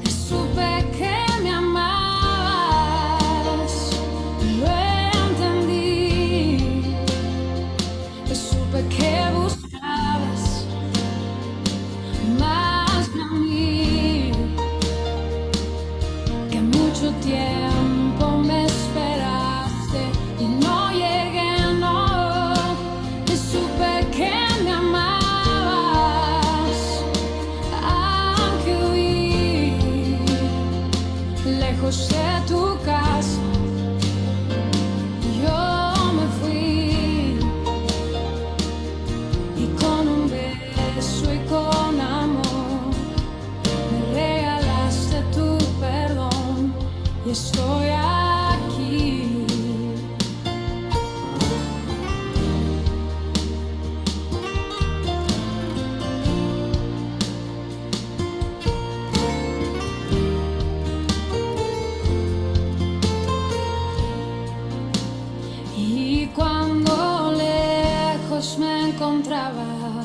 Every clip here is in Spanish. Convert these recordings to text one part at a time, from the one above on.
Supe que me amabas, lo entendí. Supe que buscabas más de mí, que mucho tiempo me esperaste y no llegué, no. Y supe que me amabas, aunque huí lejos de tu casa. Yo me fui y con un beso y con amor me regalaste tu perdón y estoy aquí. Y cuando lejos me encontraba,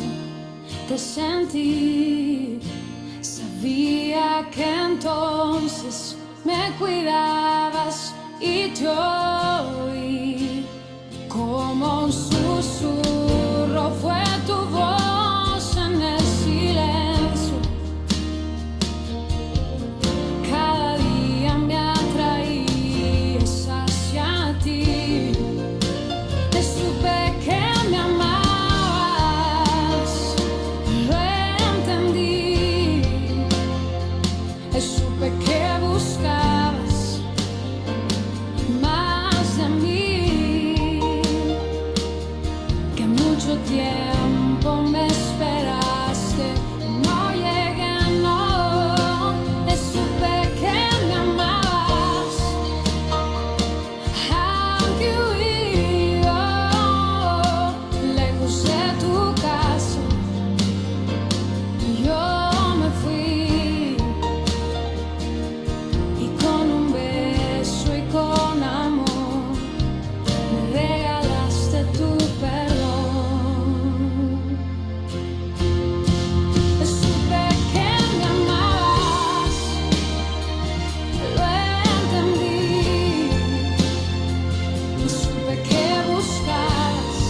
te sentí. Sabía que entonces me cuidabas y te oí. Como un susurro fue tu voz en el silencio. Cada día me atraías hacia ti. Supe que me amabas, lo entendí. Supe que buscabas más de mí, que mucho tiempo me esperaste, no llegué, no. Supe que me amabas, aunque huí lejos de tu casa. Yo me fui y con un beso y con amor me regalaste tu perdón. Supe que me amabas, lo entendí. Supe que buscabas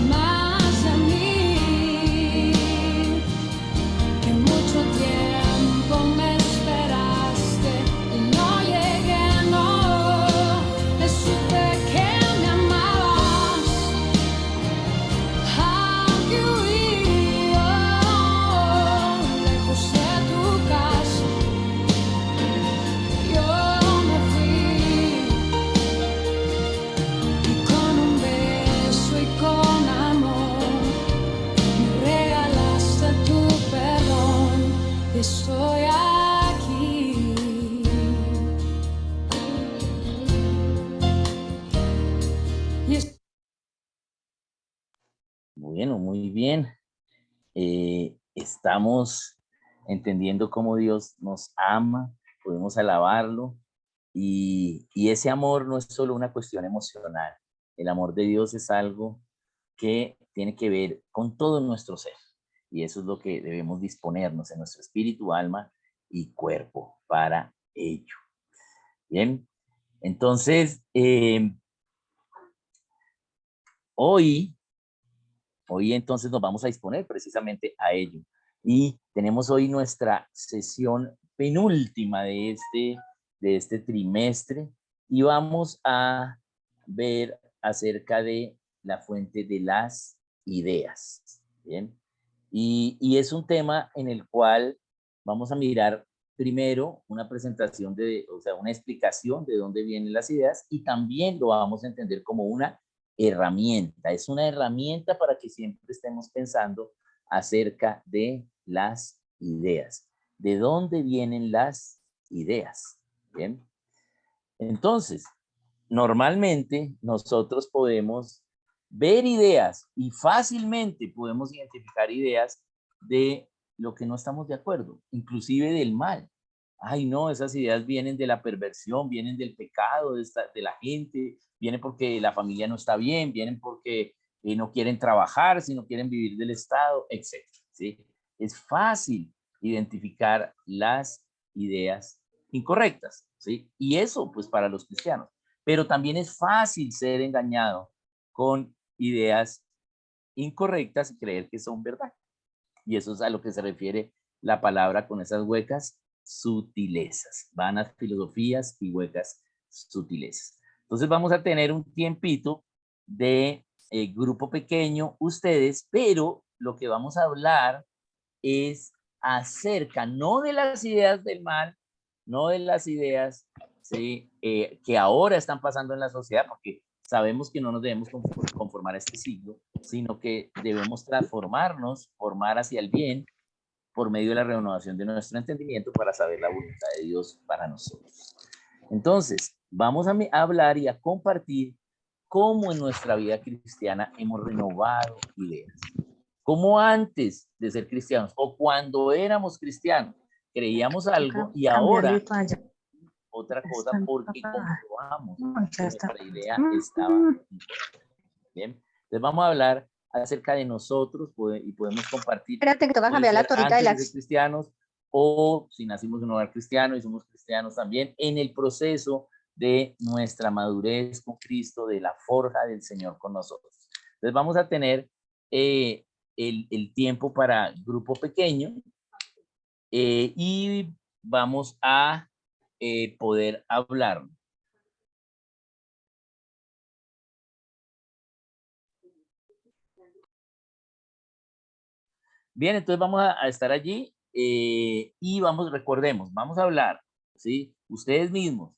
más de mí, que mucho tiempo me esperaste y no llegué, no. Supe que me amabas, aunque huí lejos de tu casa. Yo me fui y con un beso y con amor me regalaste tu perdón. Estoy aquí. Y Bueno, muy bien. Estamos entendiendo cómo Dios nos ama, podemos alabarlo y ese amor no es solo una cuestión emocional. El amor de Dios es algo que tiene que ver con todo nuestro ser y eso es lo que debemos disponernos en nuestro espíritu, alma y cuerpo para ello. Bien, entonces hoy entonces nos vamos a disponer precisamente a ello. Y tenemos hoy nuestra sesión penúltima de este trimestre y vamos a ver acerca de la fuente de las ideas. ¿Bien? Y es un tema en el cual vamos a mirar primero una presentación o sea, una explicación de dónde vienen las ideas y también lo vamos a entender como una herramienta. Es una herramienta para que siempre estemos pensando acerca de las ideas. ¿De dónde vienen las ideas? Bien. Entonces, normalmente nosotros podemos ver ideas y fácilmente podemos identificar ideas de lo que no estamos de acuerdo, inclusive del mal. Ay, no, esas ideas vienen de la perversión, vienen del pecado de la gente, vienen porque la familia no está bien, vienen porque no quieren trabajar, sino quieren vivir del Estado, etc. ¿Sí? Es fácil identificar las ideas incorrectas, ¿sí? Y eso, pues, para los cristianos. Pero también es fácil ser engañado con ideas incorrectas y creer que son verdad. Y eso es a lo que se refiere la palabra con esas huecas sutilezas, vanas filosofías y huecas sutilezas. Entonces vamos a tener un tiempito de grupo pequeño ustedes, pero lo que vamos a hablar es acerca, no de las ideas del mal, no de las ideas, ¿sí? Que ahora están pasando en la sociedad, porque sabemos que no nos debemos conformar a este siglo, sino que debemos transformarnos, formar hacia el bien, por medio de la renovación de nuestro entendimiento para saber la voluntad de Dios para nosotros. Entonces, vamos a hablar y a compartir cómo en nuestra vida cristiana hemos renovado ideas. Cómo antes de ser cristianos o cuando éramos cristianos creíamos algo y ahora otra cosa porque comprobamos que nuestra idea estaba incorrecta. Bien, entonces vamos a hablar acerca de nosotros y podemos compartir. Espérate que te vas a Puede cambiar la ser torrita de antes de ser la... cristianos o si nacimos en un hogar cristiano y somos cristianos también en el proceso de nuestra madurez con Cristo, de la forja del Señor con nosotros. Entonces vamos a tener el tiempo para grupo pequeño y vamos a poder hablar. Bien, entonces vamos a estar allí y recordemos, vamos a hablar, ¿sí? Ustedes mismos,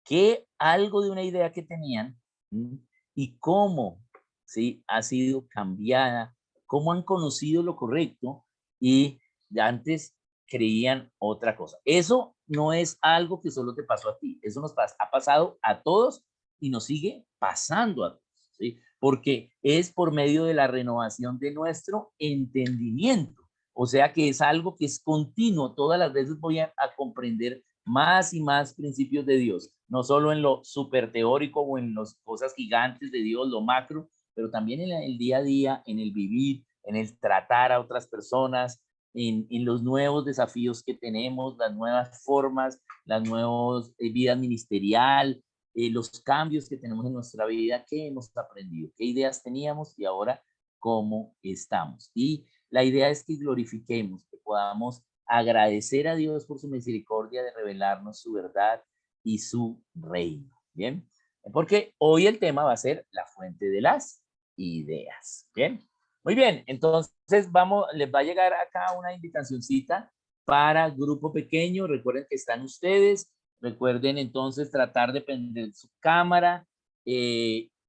que algo de una idea que tenían, ¿sí? Y cómo, ¿sí? Ha sido cambiada, cómo han conocido lo correcto y antes creían otra cosa. Eso no es algo que solo te pasó a ti, eso nos ha pasado a todos y nos sigue pasando a todos, ¿sí? Porque es por medio de la renovación de nuestro entendimiento. O sea que es algo que es continuo. Todas las veces voy a comprender más y más principios de Dios, no solo en lo súper teórico o en las cosas gigantes de Dios, lo macro, pero también en el día a día, en el vivir, en el tratar a otras personas, en los nuevos desafíos que tenemos, las nuevas formas, las nuevas vidas ministerial, los cambios que tenemos en nuestra vida, qué hemos aprendido, qué ideas teníamos y ahora cómo estamos. Y la idea es que glorifiquemos, que podamos agradecer a Dios por su misericordia de revelarnos su verdad y su reino. Bien, porque hoy el tema va a ser la fuente de las ideas. Bien, muy bien. Entonces les va a llegar acá una invitacioncita para grupo pequeño. Recuerden que están ustedes. Recuerden entonces tratar de prender su cámara,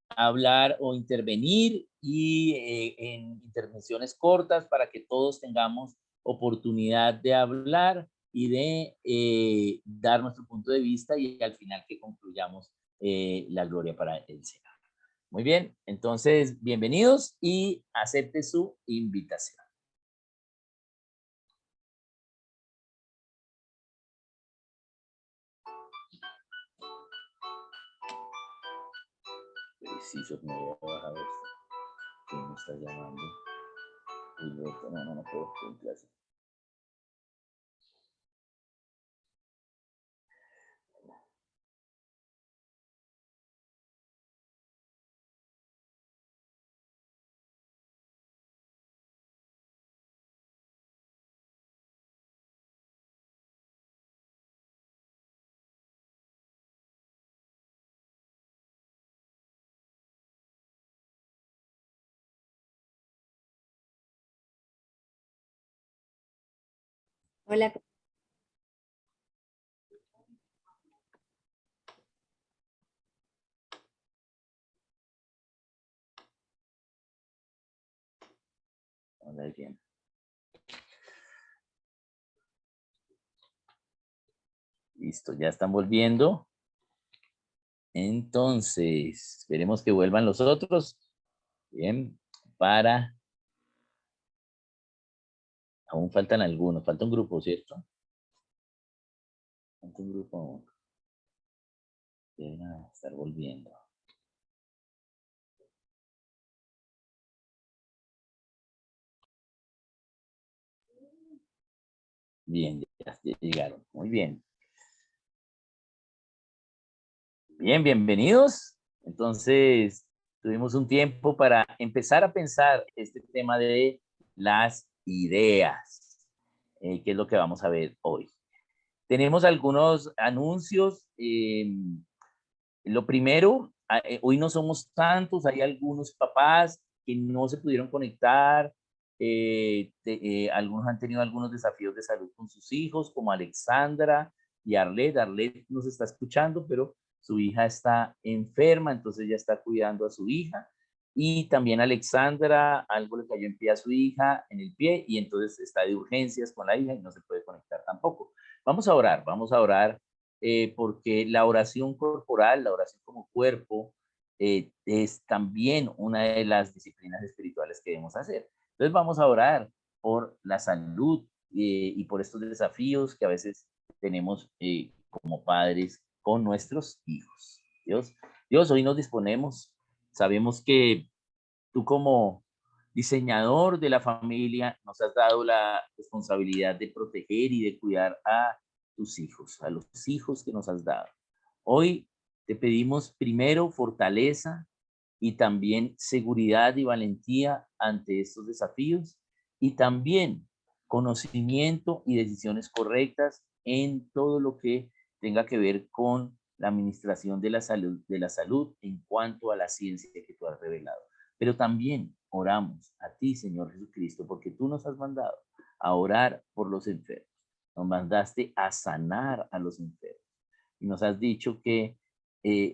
hablar o intervenir y en intervenciones cortas para que todos tengamos oportunidad de hablar y de dar nuestro punto de vista y al final que concluyamos la gloria para el Señor. Muy bien, entonces bienvenidos y acepte su invitación. Preciso, me voy a ver quién me está llamando. No puedo en clase. Hola. Hola, bien. Listo, ya están volviendo. Entonces, esperemos que vuelvan los otros. Bien, aún faltan algunos, falta un grupo, ¿cierto? Falta un grupo. Deben estar volviendo. Bien, ya llegaron. Muy bien. Bien, bienvenidos. Entonces, tuvimos un tiempo para empezar a pensar este tema de las ideas, que es lo que vamos a ver hoy. Tenemos algunos anuncios. Lo primero, hoy no somos tantos, hay algunos papás que no se pudieron conectar, algunos han tenido algunos desafíos de salud con sus hijos, como Alexandra y Arlet. Arlet nos está escuchando, pero su hija está enferma, entonces ya está cuidando a su hija. Y también Alexandra, algo le cayó en pie a su hija, en el pie, y entonces está de urgencias con la hija y no se puede conectar tampoco. Vamos a orar porque la oración corporal, la oración como cuerpo, es también una de las disciplinas espirituales que debemos hacer. Entonces vamos a orar por la salud y por estos desafíos que a veces tenemos como padres con nuestros hijos. Dios, hoy nos disponemos. Sabemos que tú como diseñador de la familia nos has dado la responsabilidad de proteger y de cuidar a tus hijos, a los hijos que nos has dado. Hoy te pedimos primero fortaleza y también seguridad y valentía ante estos desafíos y también conocimiento y decisiones correctas en todo lo que tenga que ver con la administración de la salud en cuanto a la ciencia que tú has revelado. Pero también oramos a ti, Señor Jesucristo, porque tú nos has mandado a orar por los enfermos. Nos mandaste a sanar a los enfermos. Y nos has dicho que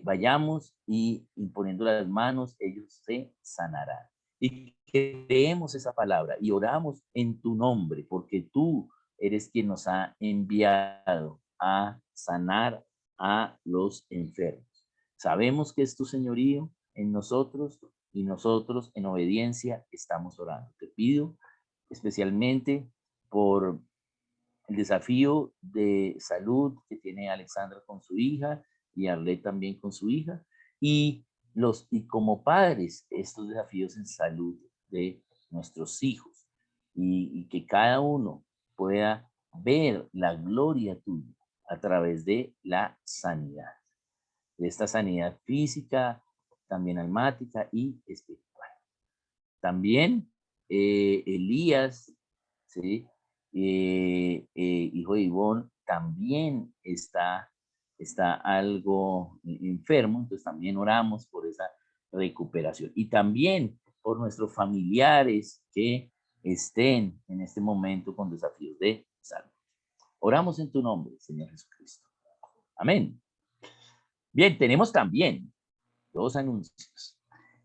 vayamos y imponiendo las manos, ellos se sanarán. Y creemos esa palabra y oramos en tu nombre, porque tú eres quien nos ha enviado a sanar a los enfermos. Sabemos que es tu señorío en nosotros y nosotros en obediencia estamos orando. Te pido especialmente por el desafío de salud que tiene Alexandra con su hija y Arlet también con su hija, y como padres estos desafíos en salud de nuestros hijos, y que cada uno pueda ver la gloria tuya a través de la sanidad, de esta sanidad física, también almática y espiritual. También Elías, ¿sí? Hijo de Ivonne, también está algo enfermo, entonces también oramos por esa recuperación. Y también por nuestros familiares que estén en este momento con desafíos de salud. Oramos en tu nombre, Señor Jesucristo. Amén. Bien, tenemos también dos anuncios.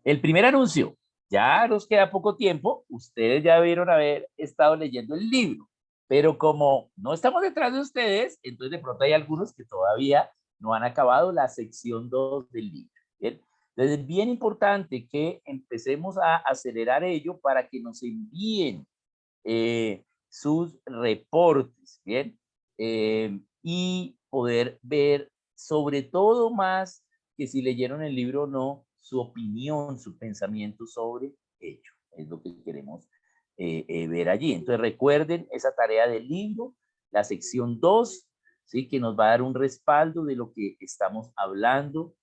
El primer anuncio, ya nos queda poco tiempo, ustedes ya debieron haber estado leyendo el libro, pero como no estamos detrás de ustedes, entonces de pronto hay algunos que todavía no han acabado la sección 2 del libro. ¿Bien? Entonces es bien importante que empecemos a acelerar ello para que nos envíen sus reportes, ¿bien? Y poder ver sobre todo más que si leyeron el libro o no, su opinión, su pensamiento sobre ello. Es lo que queremos ver allí. Entonces recuerden esa tarea del libro, la sección 2, ¿sí? Que nos va a dar un respaldo de lo que estamos hablando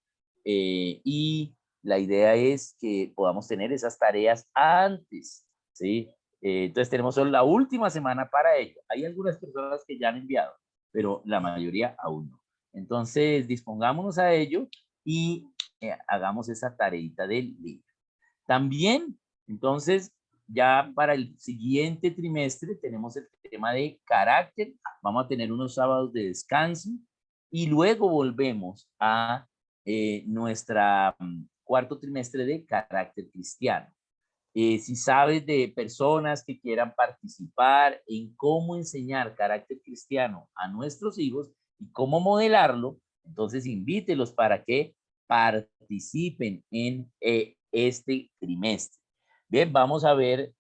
y la idea es que podamos tener esas tareas antes, ¿sí? Entonces tenemos solo la última semana para ello. Hay algunas personas que ya han enviado, pero la mayoría aún no. Entonces dispongámonos a ello y hagamos esa tareita del libro. También, entonces, ya para el siguiente trimestre tenemos el tema de carácter. Vamos a tener unos sábados de descanso y luego volvemos a nuestra cuarto trimestre de carácter cristiano. Si sabes de personas que quieran participar en cómo enseñar carácter cristiano a nuestros hijos y cómo modelarlo, entonces invítelos para que participen en este trimestre. Bien, vamos a ver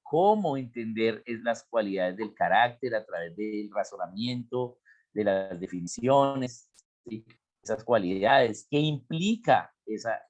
cómo entender las cualidades del carácter a través del razonamiento, de las definiciones, ¿sí? Esas cualidades, qué implica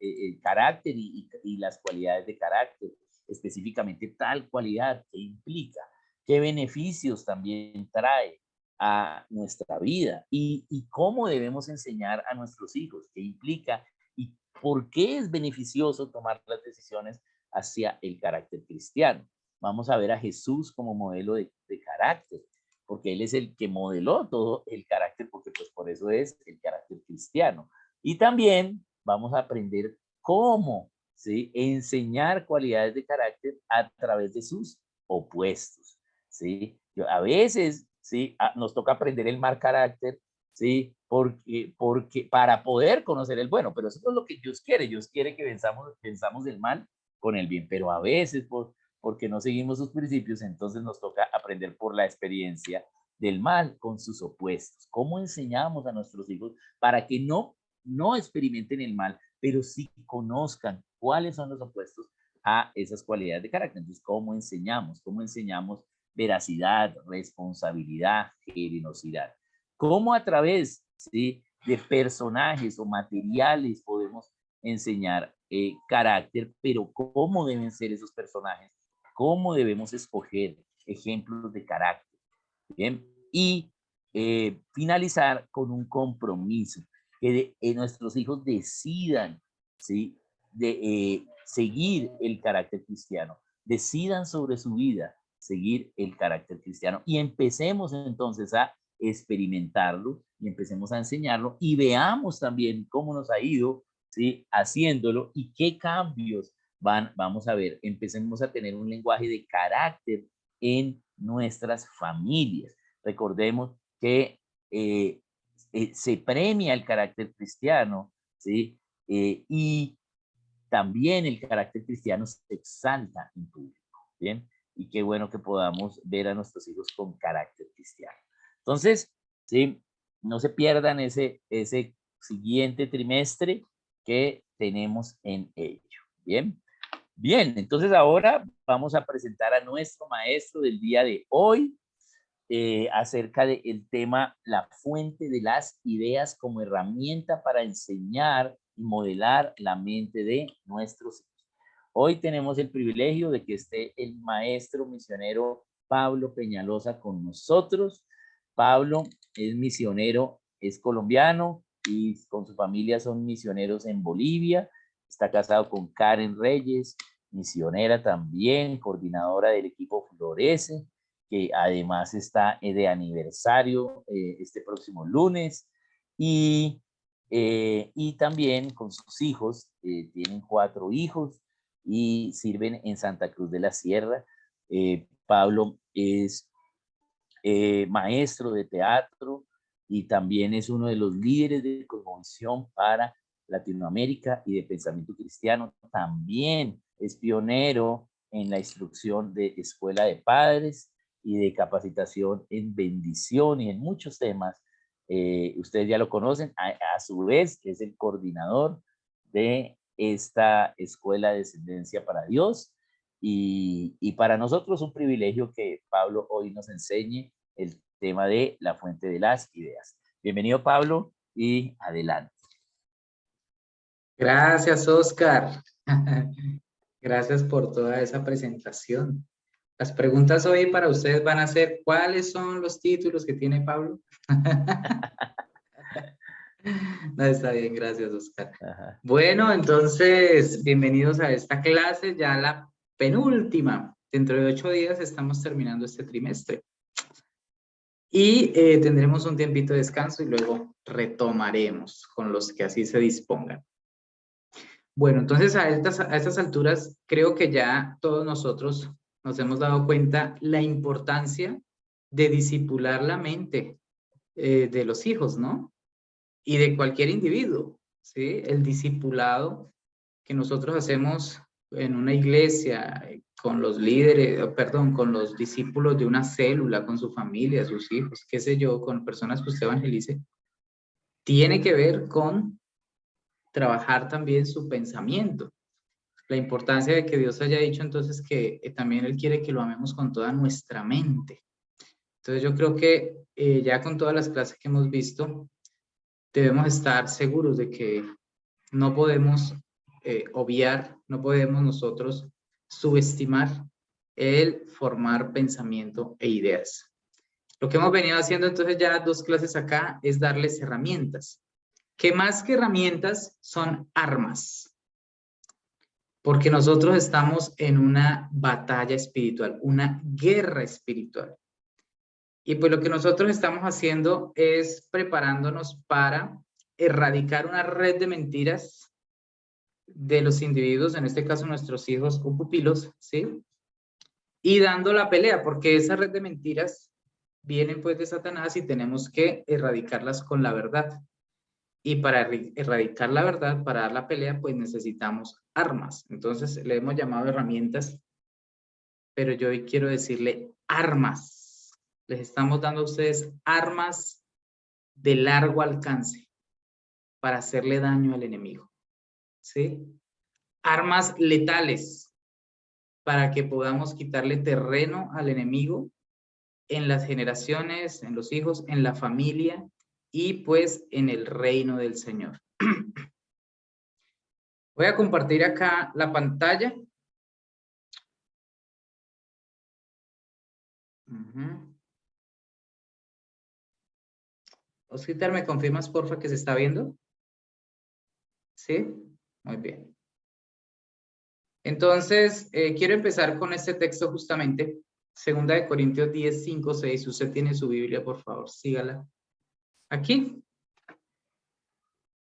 el carácter y las cualidades de carácter, específicamente tal cualidad, qué implica, qué beneficios también trae a nuestra vida y cómo debemos enseñar a nuestros hijos, qué implica y por qué es beneficioso tomar las decisiones hacia el carácter cristiano. Vamos a ver a Jesús como modelo de carácter, porque Él es el que modeló todo el carácter, porque pues por eso es el carácter cristiano. Y también vamos a aprender cómo, ¿sí?, enseñar cualidades de carácter a través de sus opuestos, ¿sí? A veces, ¿sí?, nos toca aprender el mal carácter, ¿sí?, porque para poder conocer el bueno, pero eso no es lo que Dios quiere. Dios quiere que venzamos el mal con el bien, pero a veces porque no seguimos sus principios, entonces nos toca aprender por la experiencia del mal con sus opuestos. ¿Cómo enseñamos a nuestros hijos para que no experimenten el mal, pero sí conozcan cuáles son los opuestos a esas cualidades de carácter? Entonces, ¿cómo enseñamos? ¿Cómo enseñamos veracidad, responsabilidad, generosidad? ¿Cómo a través, ¿sí?, de personajes o materiales podemos enseñar carácter, pero cómo deben ser esos personajes? ¿Cómo debemos escoger ejemplos de carácter? Bien, y finalizar con un compromiso, que nuestros hijos decidan, ¿sí?, seguir el carácter cristiano, decidan sobre su vida seguir el carácter cristiano y empecemos entonces a experimentarlo y empecemos a enseñarlo y veamos también cómo nos ha ido, ¿sí?, haciéndolo y qué cambios vamos a ver. Empecemos a tener un lenguaje de carácter en nuestras familias. Recordemos que se premia el carácter cristiano, ¿sí? Y también el carácter cristiano se exalta en público, ¿bien? Y qué bueno que podamos ver a nuestros hijos con carácter cristiano. Entonces, ¿sí?, no se pierdan ese siguiente trimestre que tenemos en ello, ¿bien? Bien, entonces ahora vamos a presentar a nuestro maestro del día de hoy acerca del tema la fuente de las ideas como herramienta para enseñar y modelar la mente de nuestros hijos. Hoy tenemos el privilegio de que esté el maestro misionero Pablo Peñalosa con nosotros. Pablo es misionero, es colombiano y con su familia son misioneros en Bolivia. Está casado con Karen Reyes, misionera también, coordinadora del equipo Florece, que además está de aniversario este próximo lunes. Y también con sus hijos, tienen 4 hijos y sirven en Santa Cruz de la Sierra. Pablo es maestro de teatro y también es uno de los líderes de Cosmovisión para Latinoamérica y de pensamiento cristiano. También es pionero en la instrucción de escuela de padres y de capacitación en bendición y en muchos temas. Ustedes ya lo conocen. A su vez es el coordinador de esta escuela de descendencia para Dios. Y para nosotros un privilegio que Pablo hoy nos enseñe el tema de la fuente de las ideas. Bienvenido, Pablo, y adelante. Gracias, Oscar. Gracias por toda esa presentación. Las preguntas hoy para ustedes van a ser, ¿cuáles son los títulos que tiene Pablo? No, está bien, gracias, Oscar. Ajá. Bueno, entonces, bienvenidos a esta clase, ya la penúltima. Dentro de 8 días estamos terminando este trimestre. Y tendremos un tiempito de descanso y luego retomaremos con los que así se dispongan. Bueno, entonces a estas alturas creo que ya todos nosotros nos hemos dado cuenta la importancia de discipular la mente de los hijos, ¿no? Y de cualquier individuo, ¿sí? El discipulado que nosotros hacemos en una iglesia con los líderes, perdón, con los discípulos de una célula, con su familia, sus hijos, qué sé yo, con personas que usted evangelice, tiene que ver con trabajar también su pensamiento. La importancia de que Dios haya dicho entonces que también Él quiere que lo amemos con toda nuestra mente. Entonces yo creo que ya con todas las clases que hemos visto, debemos estar seguros de que no podemos obviar, no podemos nosotros subestimar el formar pensamiento e ideas. Lo que hemos venido haciendo entonces ya 2 clases acá es darles herramientas, que más que herramientas son armas, porque nosotros estamos en una batalla espiritual, una guerra espiritual. Y pues lo que nosotros estamos haciendo es preparándonos para erradicar una red de mentiras de los individuos, en este caso nuestros hijos o pupilos, ¿sí? Y dando la pelea, porque esa red de mentiras vienen pues de Satanás y tenemos que erradicarlas con la verdad. Y para erradicar la verdad, para dar la pelea, pues necesitamos armas. Entonces le hemos llamado herramientas, pero yo hoy quiero decirle armas. Les estamos dando a ustedes armas de largo alcance para hacerle daño al enemigo, ¿sí? Armas letales para que podamos quitarle terreno al enemigo en las generaciones, en los hijos, en la familia y pues en el reino del Señor. Voy a compartir acá la pantalla. Oscar, ¿me confirmas porfa que se está viendo? ¿Sí? Muy bien. Entonces, quiero empezar con este texto justamente, 2 Corintios 10, 5, 6. Usted tiene su Biblia, por favor, sígala. Aquí.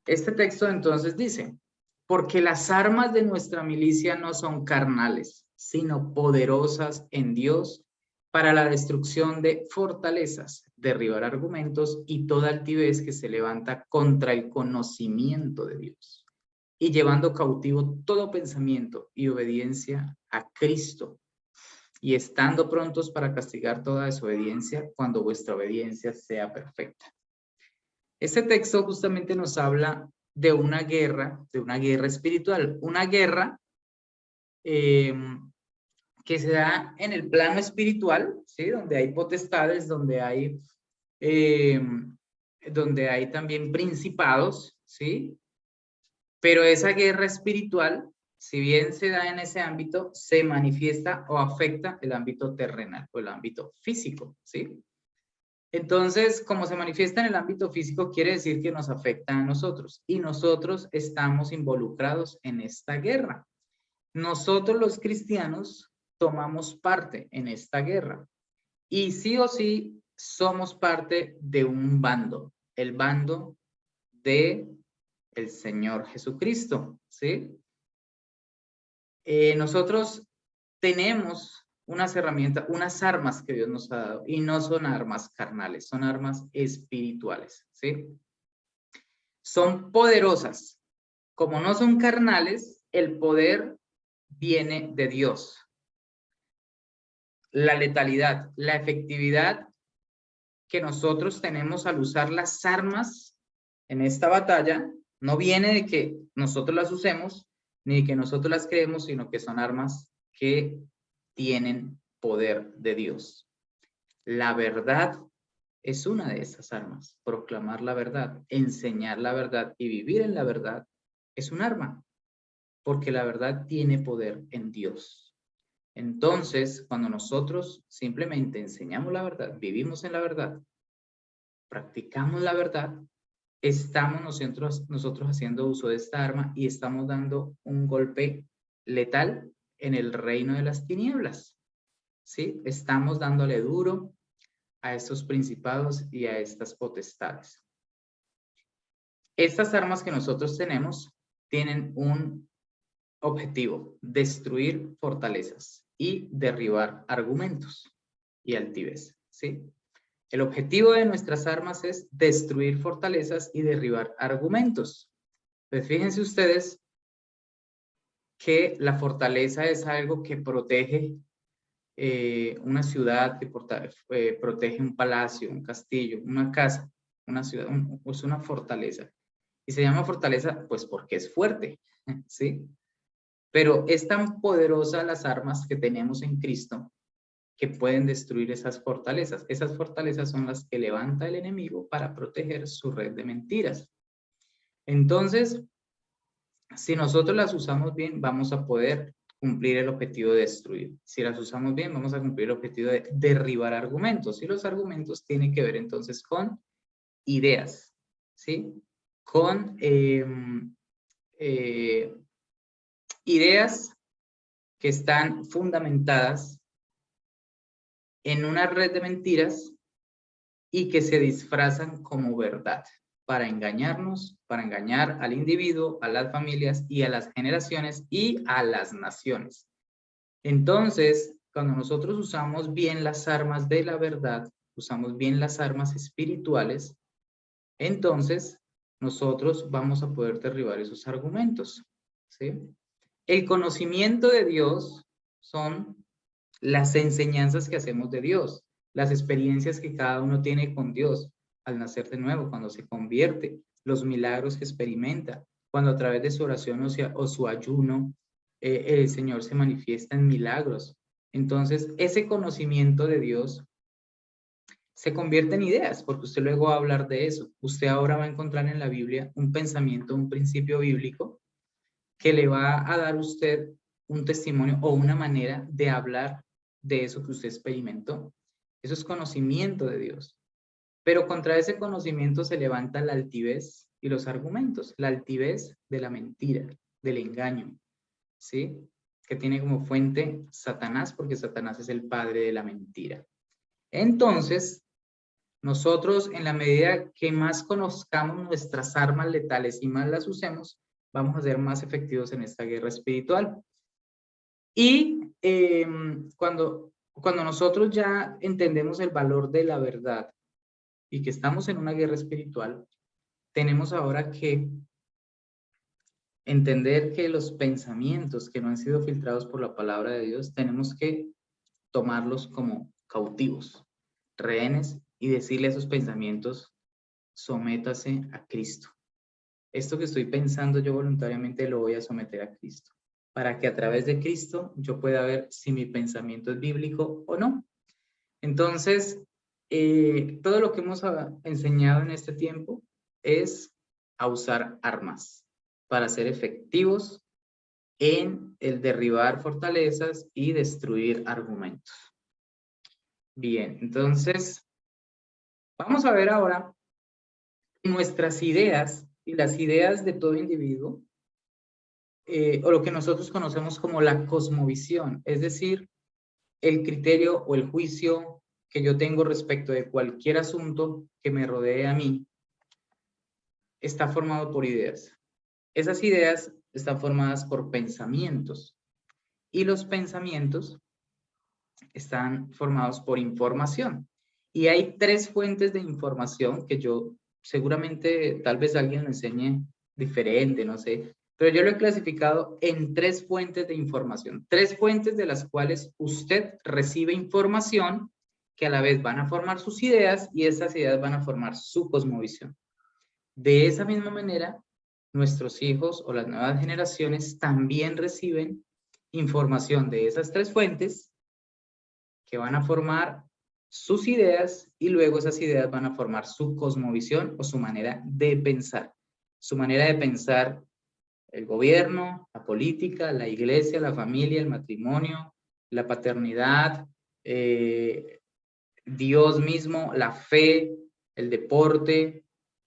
Este texto entonces dice, porque las armas de nuestra milicia no son carnales, sino poderosas en Dios para la destrucción de fortalezas, derribar argumentos y toda altivez que se levanta contra el conocimiento de Dios, y llevando cautivo todo pensamiento y obediencia a Cristo, y estando prontos para castigar toda desobediencia cuando vuestra obediencia sea perfecta. Este texto justamente nos habla de una guerra espiritual, una guerra que se da en el plano espiritual, ¿sí? Donde hay potestades, donde hay también principados, ¿sí? Pero esa guerra espiritual, si bien se da en ese ámbito, se manifiesta o afecta el ámbito terrenal o el ámbito físico, ¿sí? Entonces, como se manifiesta en el ámbito físico, quiere decir que nos afecta a nosotros y nosotros estamos involucrados en esta guerra. Nosotros los cristianos tomamos parte en esta guerra y sí o sí somos parte de un bando, el bando de el Señor Jesucristo, ¿sí? Nosotros tenemos unas herramientas, unas armas que Dios nos ha dado y no son armas carnales, son armas espirituales, ¿sí? Son poderosas. Como no son carnales, el poder viene de Dios. La letalidad, la efectividad que nosotros tenemos al usar las armas en esta batalla no viene de que nosotros las usemos ni de que nosotros las creemos, sino que son armas que tienen poder de Dios. La verdad es una de esas armas. Proclamar la verdad, enseñar la verdad y vivir en la verdad es un arma, porque la verdad tiene poder en Dios. Entonces, cuando nosotros simplemente enseñamos la verdad, vivimos en la verdad, practicamos la verdad, estamos nosotros haciendo uso de esta arma y estamos dando un golpe letal en el reino de las tinieblas, ¿sí? Estamos dándole duro a estos principados y a estas potestades. Estas armas que nosotros tenemos tienen un objetivo: destruir fortalezas y derribar argumentos y altivez, ¿sí? El objetivo de nuestras armas es destruir fortalezas y derribar argumentos. Pues fíjense ustedes que la fortaleza es algo que protege una ciudad, que protege un palacio, un castillo, una casa, una ciudad, es una fortaleza. Y se llama fortaleza pues porque es fuerte, ¿sí? Pero es tan poderosa las armas que tenemos en Cristo que pueden destruir esas fortalezas. Esas fortalezas son las que levanta el enemigo para proteger su red de mentiras. Entonces, si nosotros las usamos bien, vamos a poder cumplir el objetivo de destruir. Si las usamos bien, vamos a cumplir el objetivo de derribar argumentos. Y los argumentos tienen que ver entonces con ideas, ¿sí? Con ideas que están fundamentadas en una red de mentiras y que se disfrazan como verdad para engañarnos, para engañar al individuo, a las familias y a las generaciones y a las naciones. Entonces, cuando nosotros usamos bien las armas de la verdad, usamos bien las armas espirituales, entonces nosotros vamos a poder derribar esos argumentos, ¿sí? El conocimiento de Dios son las enseñanzas que hacemos de Dios, las experiencias que cada uno tiene con Dios al nacer de nuevo, cuando se convierte, los milagros que experimenta, cuando a través de su oración o su ayuno el Señor se manifiesta en milagros. Entonces, ese conocimiento de Dios se convierte en ideas, porque usted luego va a hablar de eso. Usted ahora va a encontrar en la Biblia un pensamiento, un principio bíblico que le va a dar a usted un testimonio o una manera de hablar de eso que usted experimentó. Eso es conocimiento de Dios. Pero contra ese conocimiento se levanta la altivez y los argumentos. La altivez de la mentira, del engaño, ¿sí? Que tiene como fuente Satanás, porque Satanás es el padre de la mentira. Entonces, nosotros, en la medida que más conozcamos nuestras armas letales y más las usemos, vamos a ser más efectivos en esta guerra espiritual. Y cuando nosotros ya entendemos el valor de la verdad y que estamos en una guerra espiritual, tenemos ahora que entender que los pensamientos que no han sido filtrados por la palabra de Dios, tenemos que tomarlos como cautivos, rehenes, y decirle a esos pensamientos, sométase a Cristo. Esto que estoy pensando yo voluntariamente lo voy a someter a Cristo, para que a través de Cristo yo pueda ver si mi pensamiento es bíblico o no. Entonces, todo lo que hemos enseñado en este tiempo es a usar armas para ser efectivos en el derribar fortalezas y destruir argumentos. Bien, entonces, vamos a ver ahora nuestras ideas y las ideas de todo individuo, o lo que nosotros conocemos como la cosmovisión, es decir, el criterio o el juicio que yo tengo respecto de cualquier asunto que me rodee a mí, está formado por ideas. Esas ideas están formadas por pensamientos y los pensamientos están formados por información. Y hay tres fuentes de información que yo seguramente, tal vez alguien lo enseñe diferente, no sé, pero yo lo he clasificado en tres fuentes de información, tres fuentes de las cuales usted recibe información que a la vez van a formar sus ideas y esas ideas van a formar su cosmovisión. De esa misma manera, nuestros hijos o las nuevas generaciones también reciben información de esas tres fuentes que van a formar sus ideas y luego esas ideas van a formar su cosmovisión o su manera de pensar. Su manera de pensar el gobierno, la política, la iglesia, la familia, el matrimonio, la paternidad, Dios mismo, la fe, el deporte,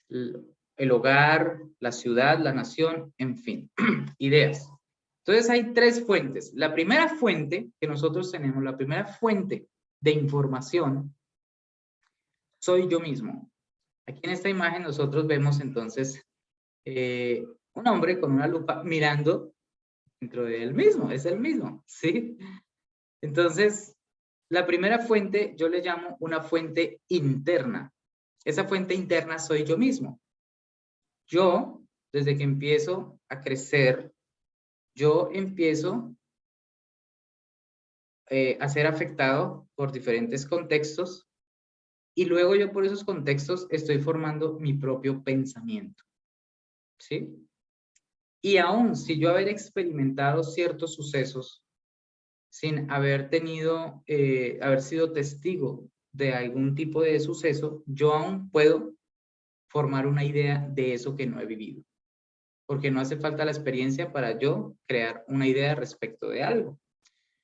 el hogar, la ciudad, la nación, en fin, ideas. Entonces hay tres fuentes. La primera fuente que nosotros tenemos, la primera fuente de información, soy yo mismo. Aquí en esta imagen nosotros vemos entonces un hombre con una lupa mirando dentro de él mismo, es el mismo, ¿sí? Entonces, la primera fuente yo le llamo una fuente interna. Esa fuente interna soy yo mismo. Yo, desde que empiezo a crecer, yo empiezo a ser afectado por diferentes contextos y luego yo por esos contextos estoy formando mi propio pensamiento, ¿sí? Y aún si yo haber experimentado ciertos sucesos sin haber tenido, haber sido testigo de algún tipo de suceso, yo aún puedo formar una idea de eso que no he vivido. porque no hace falta la experiencia para yo crear una idea respecto de algo.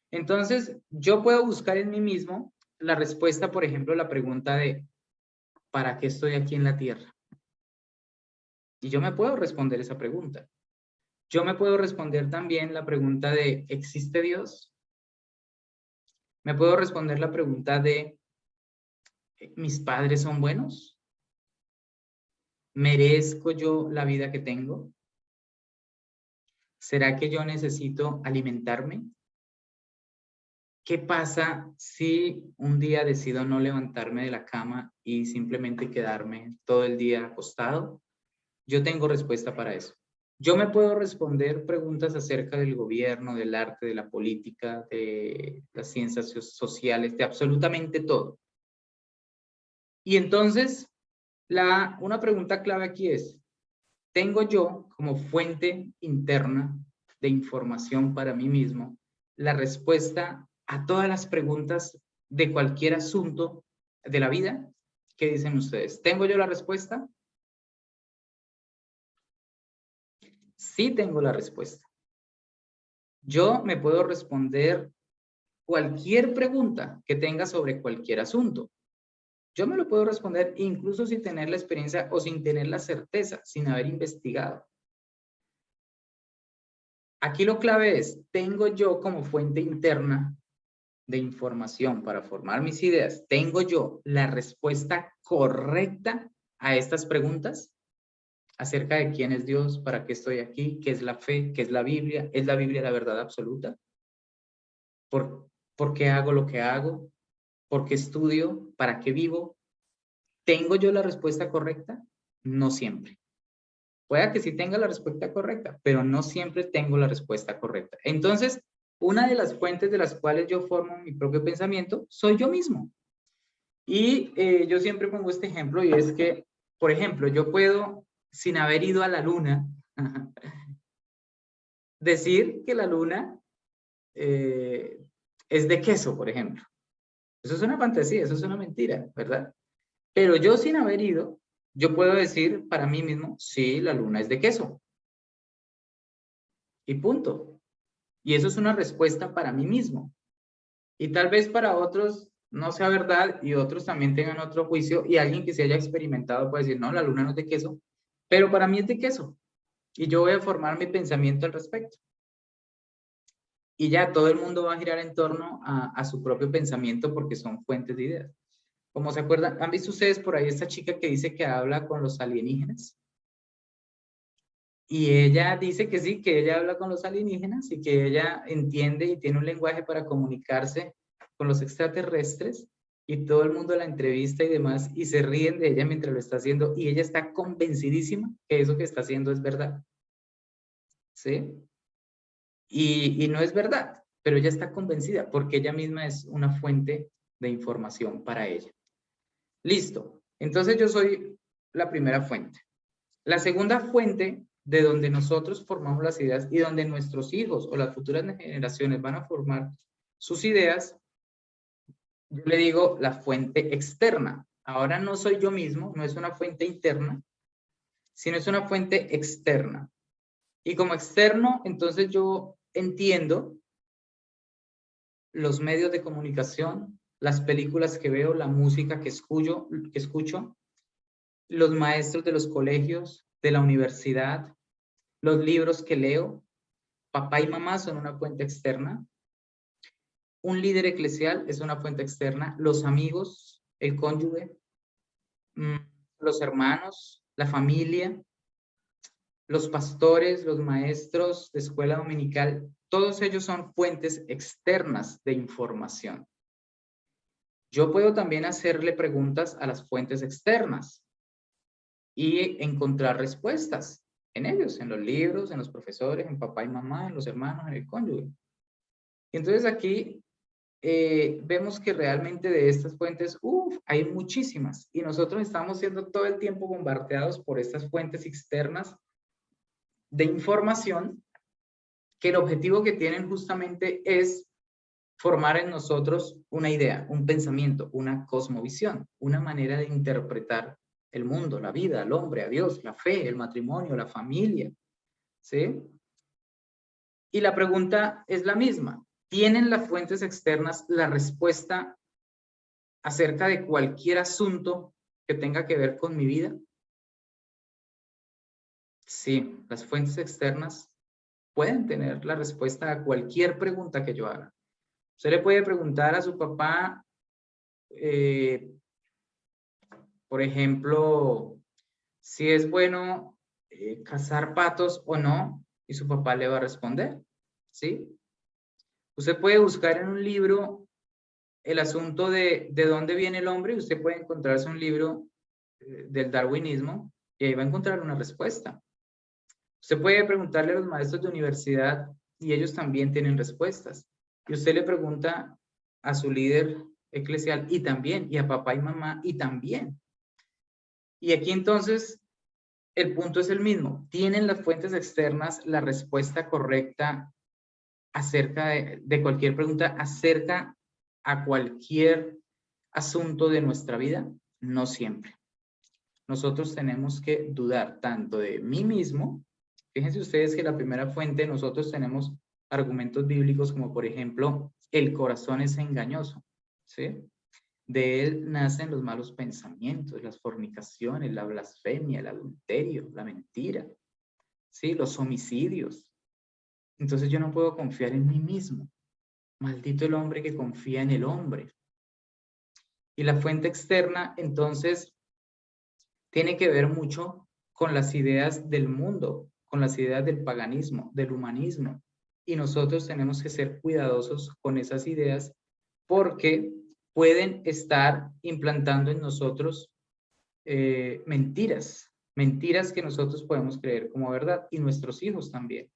Entonces, yo puedo buscar en mí mismo la respuesta, por ejemplo, a la pregunta de ¿para qué estoy aquí en la tierra? Y yo me puedo responder esa pregunta. Yo me puedo responder también la pregunta de ¿existe Dios? Me puedo responder la pregunta de ¿mis padres son buenos? ¿Merezco yo la vida que tengo? ¿Será que yo necesito alimentarme? ¿Qué pasa si un día decido no levantarme de la cama y simplemente quedarme todo el día acostado? Yo tengo respuesta para eso. Yo me puedo responder preguntas acerca del gobierno, del arte, de la política, de las ciencias sociales, de absolutamente todo. Y entonces, una pregunta clave aquí es, ¿tengo yo como fuente interna de información para mí mismo la respuesta a todas las preguntas de cualquier asunto de la vida? ¿Qué dicen ustedes? ¿Tengo yo la respuesta? Sí tengo la respuesta. Yo me puedo responder cualquier pregunta que tenga sobre cualquier asunto. Yo me lo puedo responder incluso sin tener la experiencia o sin tener la certeza, sin haber investigado. Aquí lo clave es, ¿tengo yo como fuente interna de información para formar mis ideas? ¿Tengo yo la respuesta correcta a estas preguntas? Acerca de quién es Dios, para qué estoy aquí, qué es la fe, qué es la Biblia la verdad absoluta? ¿Por qué hago lo que hago? ¿Por qué estudio? ¿Para qué vivo? ¿Tengo yo la respuesta correcta? No siempre. Puede que sí tenga la respuesta correcta, pero no siempre tengo la respuesta correcta. Entonces, una de las fuentes de las cuales yo formo mi propio pensamiento soy yo mismo. Y yo siempre pongo este ejemplo y es que, por ejemplo, yo puedo, sin haber ido a la luna, decir que la luna es de queso, por ejemplo. Eso es una fantasía, eso es una mentira, ¿verdad? Pero yo sin haber ido, yo puedo decir para mí mismo, sí, la luna es de queso. Y punto. Y eso es una respuesta para mí mismo. Y tal vez para otros no sea verdad y otros también tengan otro juicio y alguien que se haya experimentado puede decir, no, la luna no es de queso, pero para mí es de queso. Y yo voy a formar mi pensamiento al respecto. Y ya todo el mundo va a girar en torno a su propio pensamiento porque son fuentes de ideas. Como se acuerdan, ¿han visto ustedes por ahí esta chica que dice que habla con los alienígenas? Y ella dice que sí, que ella habla con los alienígenas y que ella entiende y tiene un lenguaje para comunicarse con los extraterrestres y todo el mundo la entrevista y demás y se ríen de ella mientras lo está haciendo y ella está convencidísima que eso que está haciendo es verdad. ¿Sí? Y no es verdad, pero ella está convencida porque ella misma es una fuente de información para ella. Listo. Entonces yo soy la primera fuente. La segunda fuente de donde nosotros formamos las ideas y donde nuestros hijos o las futuras generaciones van a formar sus ideas, yo le digo la fuente externa. Ahora no soy yo mismo, no es una fuente interna, sino es una fuente externa. Y como externo, entonces yo entiendo los medios de comunicación, las películas que veo, la música que escucho, los maestros de los colegios, de la universidad, los libros que leo. Papá y mamá son una fuente externa. Un líder eclesial es una fuente externa. Los amigos, el cónyuge, los hermanos, la familia, los pastores, los maestros de escuela dominical, todos ellos son fuentes externas de información. Yo puedo también hacerle preguntas a las fuentes externas y encontrar respuestas en ellos, en los libros, en los profesores, en papá y mamá, en los hermanos, en el cónyuge. Entonces aquí vemos que realmente de estas fuentes, hay muchísimas y nosotros estamos siendo todo el tiempo bombardeados por estas fuentes externas de información que el objetivo que tienen justamente es formar en nosotros una idea, un pensamiento, una cosmovisión, una manera de interpretar el mundo, la vida, el hombre, a Dios, la fe, el matrimonio, la familia, ¿sí? Y la pregunta es la misma. ¿Tienen las fuentes externas la respuesta acerca de cualquier asunto que tenga que ver con mi vida? Sí, las fuentes externas pueden tener la respuesta a cualquier pregunta que yo haga. Usted le puede preguntar a su papá, por ejemplo, si es bueno cazar patos o no, y su papá le va a responder, ¿sí? Usted puede buscar en un libro el asunto de dónde viene el hombre, y usted puede encontrarse un libro del darwinismo, y ahí va a encontrar una respuesta. Usted puede preguntarle a los maestros de universidad, y ellos también tienen respuestas. Y usted le pregunta a su líder eclesial, y también, y a papá y mamá, y también. Y aquí entonces el punto es el mismo. ¿Tienen las fuentes externas la respuesta correcta acerca de cualquier pregunta, acerca a cualquier asunto de nuestra vida? No siempre. Nosotros tenemos que dudar tanto de mí mismo. Fíjense ustedes que la primera fuente, nosotros tenemos argumentos bíblicos como por ejemplo, el corazón es engañoso, ¿sí? De él nacen los malos pensamientos, las fornicaciones, la blasfemia, el adulterio, la mentira, ¿sí? Los homicidios. Entonces yo no puedo confiar en mí mismo. Maldito el hombre que confía en el hombre. Y la fuente externa, entonces, tiene que ver mucho con las ideas del mundo, con las ideas del paganismo, del humanismo. Y nosotros tenemos que ser cuidadosos con esas ideas porque pueden estar implantando en nosotros mentiras que nosotros podemos creer como verdad y nuestros hijos también.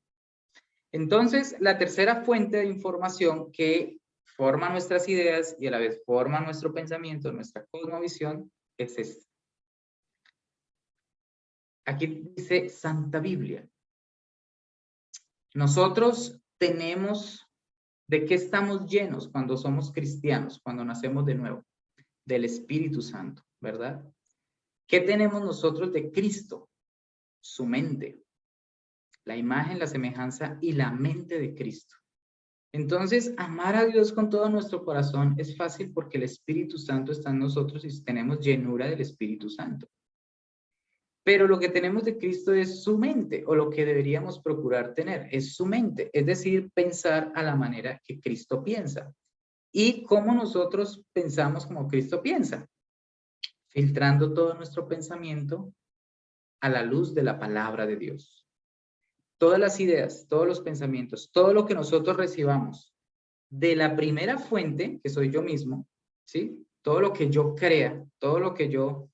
Entonces, la tercera fuente de información que forma nuestras ideas y a la vez forma nuestro pensamiento, nuestra cosmovisión, es esta. Aquí dice Santa Biblia. Nosotros tenemos, ¿de qué estamos llenos cuando somos cristianos, cuando nacemos de nuevo? Del Espíritu Santo, ¿verdad? ¿Qué tenemos nosotros de Cristo? Su mente, la imagen, la semejanza y la mente de Cristo. Entonces, amar a Dios con todo nuestro corazón es fácil porque el Espíritu Santo está en nosotros y tenemos llenura del Espíritu Santo. Pero lo que tenemos de Cristo es su mente, o lo que deberíamos procurar tener es su mente, es decir, pensar a la manera que Cristo piensa. ¿Y cómo nosotros pensamos como Cristo piensa? Filtrando todo nuestro pensamiento a la luz de la palabra de Dios. Todas las ideas, todos los pensamientos, todo lo que nosotros recibamos de la primera fuente, que soy yo mismo, ¿sí? Todo lo que yo crea, todo lo que yo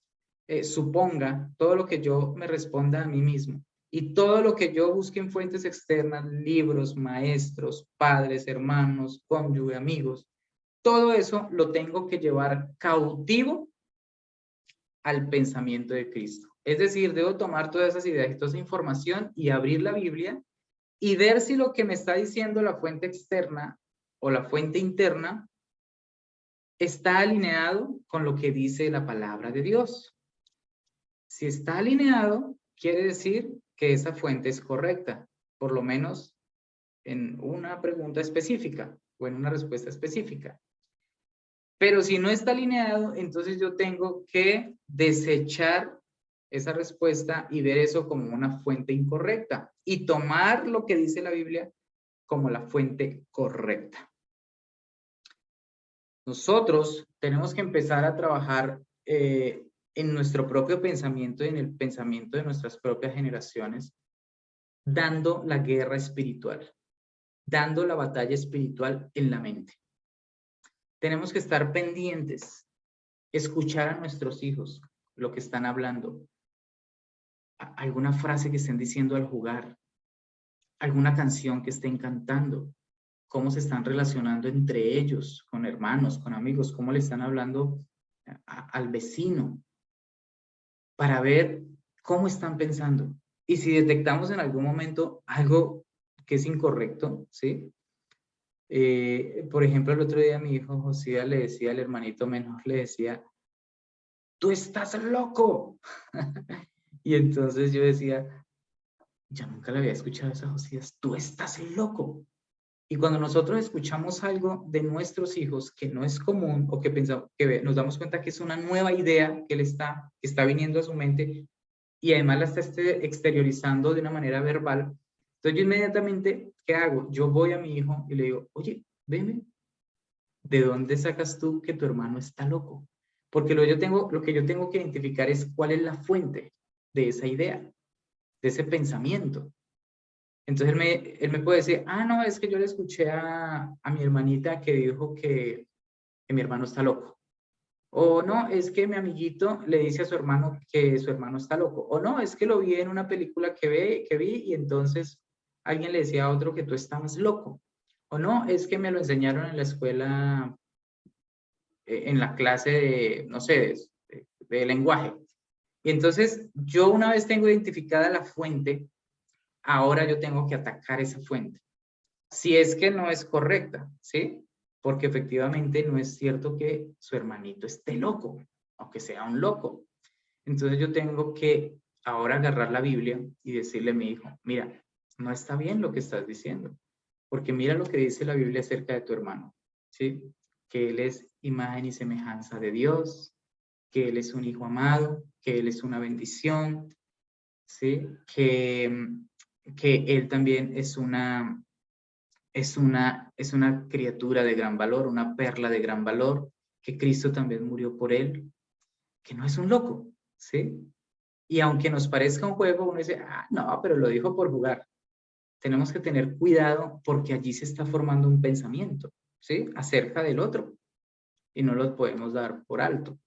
suponga, todo lo que yo me responda a mí mismo y todo lo que yo busque en fuentes externas, libros, maestros, padres, hermanos, cónyuge, amigos, todo eso lo tengo que llevar cautivo al pensamiento de Cristo. Es decir, debo tomar todas esas ideas y toda esa información y abrir la Biblia y ver si lo que me está diciendo la fuente externa o la fuente interna está alineado con lo que dice la palabra de Dios. Si está alineado, quiere decir que esa fuente es correcta, por lo menos en una pregunta específica o en una respuesta específica. Pero si no está alineado, entonces yo tengo que desechar esa respuesta y ver eso como una fuente incorrecta y tomar lo que dice la Biblia como la fuente correcta. Nosotros tenemos que empezar a trabajar en nuestro propio pensamiento y en el pensamiento de nuestras propias generaciones, dando la guerra espiritual, dando la batalla espiritual en la mente. Tenemos que estar pendientes, escuchar a nuestros hijos lo que están hablando, alguna frase que estén diciendo al jugar, alguna canción que estén cantando, cómo se están relacionando entre ellos, con hermanos, con amigos, cómo le están hablando al vecino, para ver cómo están pensando. Y si detectamos en algún momento algo que es incorrecto, ¿sí? Por ejemplo, el otro día mi hijo Josía le decía al hermanito menor, le decía, ¡tú estás loco! Y entonces yo decía, yo nunca le había escuchado eso a Josías, tú estás loco. Y cuando nosotros escuchamos algo de nuestros hijos que no es común o que pensamos, que nos damos cuenta que es una nueva idea que está viniendo a su mente y además la está exteriorizando de una manera verbal, entonces yo inmediatamente, ¿qué hago? Yo voy a mi hijo y le digo, oye, veme, ¿de dónde sacas tú que tu hermano está loco? Porque lo que yo tengo que identificar es cuál es la fuente de esa idea, de ese pensamiento. Entonces él me puede decir, ah, no, es que yo le escuché a mi hermanita que dijo que mi hermano está loco. O no, es que mi amiguito le dice a su hermano que su hermano está loco. O no, es que lo vi en una película que vi y entonces alguien le decía a otro que tú estabas loco. O no, es que me lo enseñaron en la escuela, en la clase de, no sé, de lenguaje. Y entonces yo una vez tengo identificada la fuente, ahora yo tengo que atacar esa fuente. Si es que no es correcta, ¿sí? Porque efectivamente no es cierto que su hermanito esté loco, aunque sea un loco. Entonces yo tengo que ahora agarrar la Biblia y decirle a mi hijo, mira, no está bien lo que estás diciendo, porque mira lo que dice la Biblia acerca de tu hermano, ¿sí? Que él es imagen y semejanza de Dios, que él es un hijo amado, que él es una bendición, ¿sí? Que él también es una criatura de gran valor, una perla de gran valor, que Cristo también murió por él, que no es un loco, ¿sí? Y aunque nos parezca un juego, uno dice, ah, no, pero lo dijo por jugar. Tenemos que tener cuidado porque allí se está formando un pensamiento, ¿sí? Acerca del otro y no lo podemos dar por alto.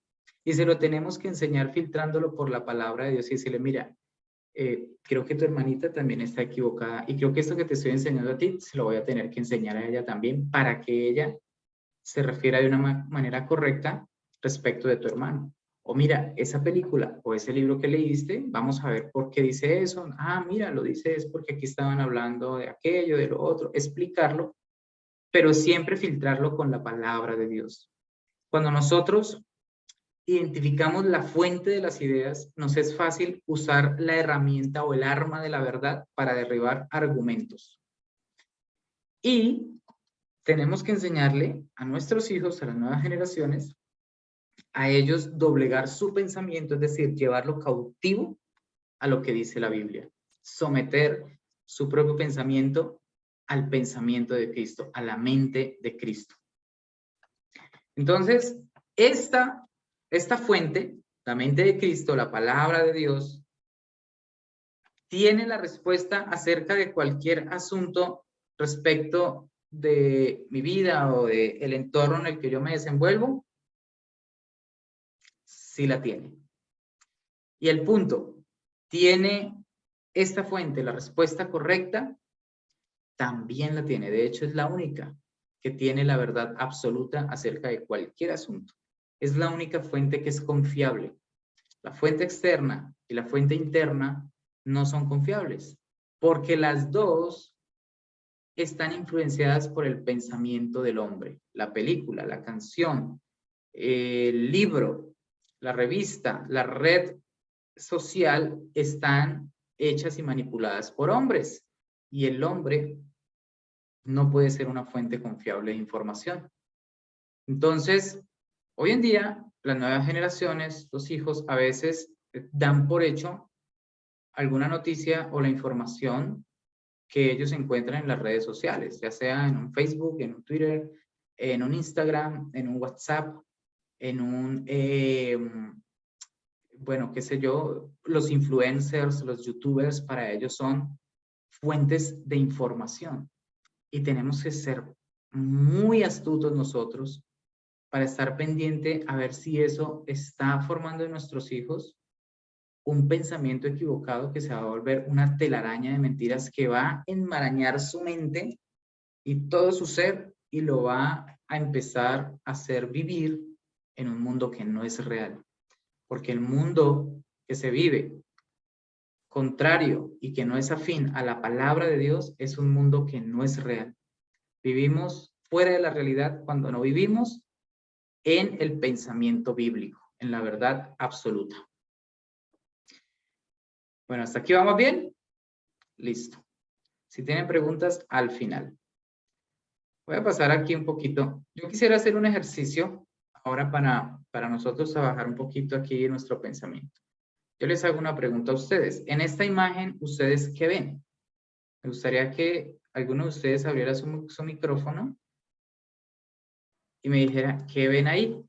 Y se lo tenemos que enseñar filtrándolo por la palabra de Dios y decirle, mira, creo que tu hermanita también está equivocada y creo que esto que te estoy enseñando a ti se lo voy a tener que enseñar a ella también para que ella se refiera de una manera correcta respecto de tu hermano. O mira, esa película o ese libro que leíste, vamos a ver por qué dice eso. Ah, mira, lo dice es porque aquí estaban hablando de aquello, de lo otro. Explicarlo, pero siempre filtrarlo con la palabra de Dios. Cuando nosotros identificamos la fuente de las ideas, nos es fácil usar la herramienta o el arma de la verdad para derribar argumentos. Y tenemos que enseñarle a nuestros hijos, a las nuevas generaciones, a ellos doblegar su pensamiento, es decir, llevarlo cautivo a lo que dice la Biblia, someter su propio pensamiento al pensamiento de Cristo, a la mente de Cristo. Entonces, esta fuente, la mente de Cristo, la palabra de Dios, tiene la respuesta acerca de cualquier asunto respecto de mi vida o del entorno en el que yo me desenvuelvo. Sí la tiene. Y el punto, ¿tiene esta fuente la respuesta correcta? También la tiene. De hecho, es la única que tiene la verdad absoluta acerca de cualquier asunto. Es la única fuente que es confiable. La fuente externa y la fuente interna no son confiables, porque las dos están influenciadas por el pensamiento del hombre. La película, la canción, el libro, la revista, la red social están hechas y manipuladas por hombres, y el hombre no puede ser una fuente confiable de información. Entonces, hoy en día, las nuevas generaciones, los hijos, a veces dan por hecho alguna noticia o la información que ellos encuentran en las redes sociales, ya sea en un Facebook, en un Twitter, en un Instagram, en un WhatsApp, en un, bueno, qué sé yo, los influencers, los youtubers, para ellos son fuentes de información. Y tenemos que ser muy astutos nosotros para estar pendiente a ver si eso está formando en nuestros hijos un pensamiento equivocado que se va a volver una telaraña de mentiras que va a enmarañar su mente y todo su ser y lo va a empezar a hacer vivir en un mundo que no es real. Porque el mundo que se vive contrario y que no es afín a la palabra de Dios es un mundo que no es real. Vivimos fuera de la realidad cuando no vivimos en el pensamiento bíblico, en la verdad absoluta. Bueno, ¿hasta aquí vamos bien? Listo. Si tienen preguntas, al final. Voy a pasar aquí un poquito. Yo quisiera hacer un ejercicio ahora para nosotros trabajar un poquito aquí en nuestro pensamiento. Yo les hago una pregunta a ustedes. En esta imagen, ¿ustedes qué ven? Me gustaría que alguno de ustedes abriera su micrófono y me dijera, ¿qué ven ahí?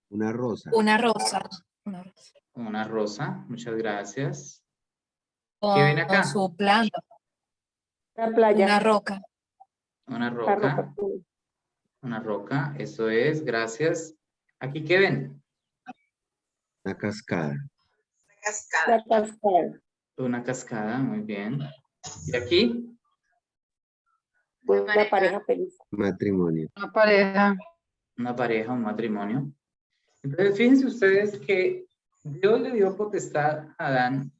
Una rosa. Una rosa. Una rosa. Una rosa, muchas gracias. ¿Qué ven Con acá? su planta. La playa. Una roca. Una La roca, roca. una roca, eso es, gracias. ¿Aquí qué ven? Una cascada. La cascada. Una cascada, muy bien. ¿Y aquí? Una pareja feliz. Matrimonio. Una pareja. Una pareja, un matrimonio. Entonces, fíjense ustedes que Dios le dio potestad a Adán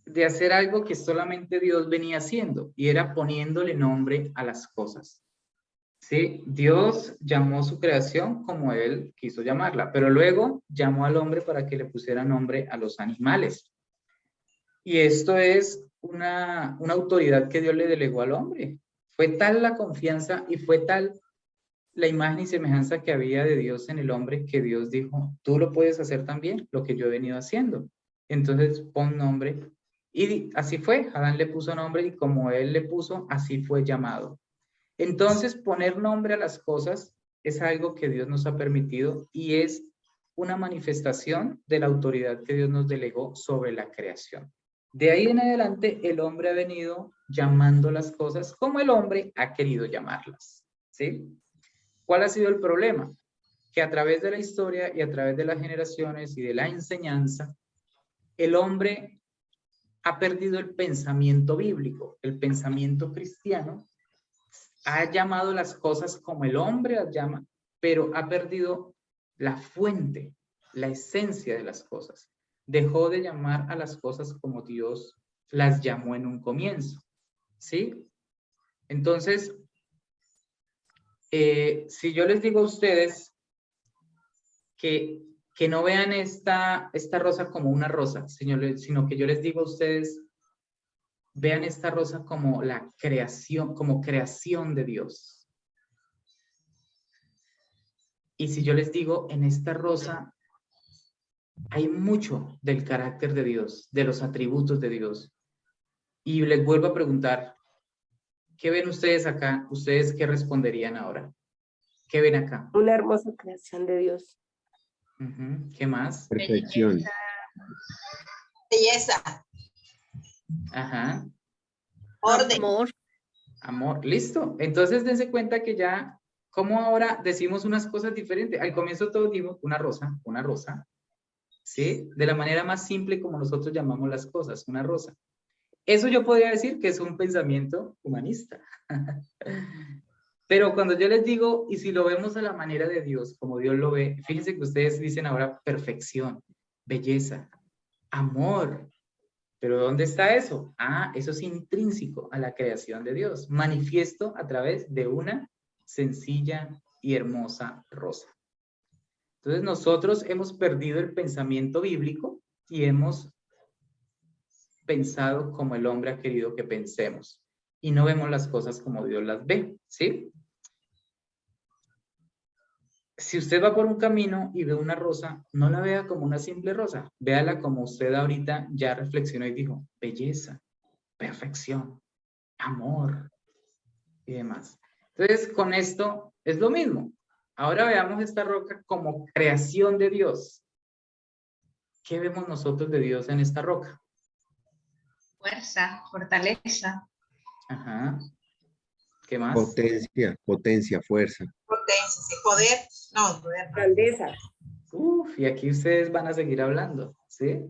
de hacer algo que solamente Dios venía haciendo, y era poniéndole nombre a las cosas. ¿Sí? Dios llamó su creación como él quiso llamarla, pero luego llamó al hombre para que le pusiera nombre a los animales. Y esto es una autoridad que Dios le delegó al hombre. Fue tal la confianza y fue tal la imagen y semejanza que había de Dios en el hombre que Dios dijo, tú lo puedes hacer también, lo que yo he venido haciendo. Entonces pon nombre. Y así fue, Adán le puso nombre y como él le puso, así fue llamado. Entonces poner nombre a las cosas es algo que Dios nos ha permitido y es una manifestación de la autoridad que Dios nos delegó sobre la creación. De ahí en adelante el hombre ha venido llamando las cosas como el hombre ha querido llamarlas, ¿sí? ¿Cuál ha sido el problema? Que a través de la historia y a través de las generaciones y de la enseñanza, el hombre ha perdido el pensamiento bíblico, el pensamiento cristiano, ha llamado las cosas como el hombre las llama, pero ha perdido la fuente, la esencia de las cosas. Dejó de llamar a las cosas como Dios las llamó en un comienzo, ¿sí? Entonces, si yo les digo a ustedes que no vean esta rosa como una rosa, sino que yo les digo a ustedes, vean esta rosa como la creación, como creación de Dios. Y si yo les digo, en esta rosa hay mucho del carácter de Dios, de los atributos de Dios. Y les vuelvo a preguntar, ¿qué ven ustedes acá? ¿Ustedes qué responderían ahora? ¿Qué ven acá? Una hermosa creación de Dios. ¿Qué más? Perfección. Belleza, Ajá. orden. Amor. Amor, listo. Entonces dense cuenta que ya, como ahora decimos unas cosas diferentes. Al comienzo todos dimos una rosa, ¿sí? De la manera más simple como nosotros llamamos las cosas, una rosa. Eso yo podría decir que es un pensamiento humanista. Pero cuando yo les digo, y si lo vemos a la manera de Dios, como Dios lo ve, fíjense que ustedes dicen ahora perfección, belleza, amor. ¿Pero dónde está eso? Ah, eso es intrínseco a la creación de Dios, manifiesto a través de una sencilla y hermosa rosa. Entonces nosotros hemos perdido el pensamiento bíblico y hemos pensado como el hombre ha querido que pensemos y no vemos las cosas como Dios las ve, ¿sí? Si usted va por un camino y ve una rosa, no la vea como una simple rosa, véala como usted ahorita ya reflexionó y dijo, belleza, perfección, amor y demás. Entonces, con esto es lo mismo. Ahora veamos esta roca como creación de Dios. ¿Qué vemos nosotros de Dios en esta roca? Fuerza, fortaleza, Ajá. ¿Qué más? Potencia, fuerza. potencia, sí, poder, no, poder no. Grandeza. Uf, y aquí ustedes van a seguir hablando, ¿sí?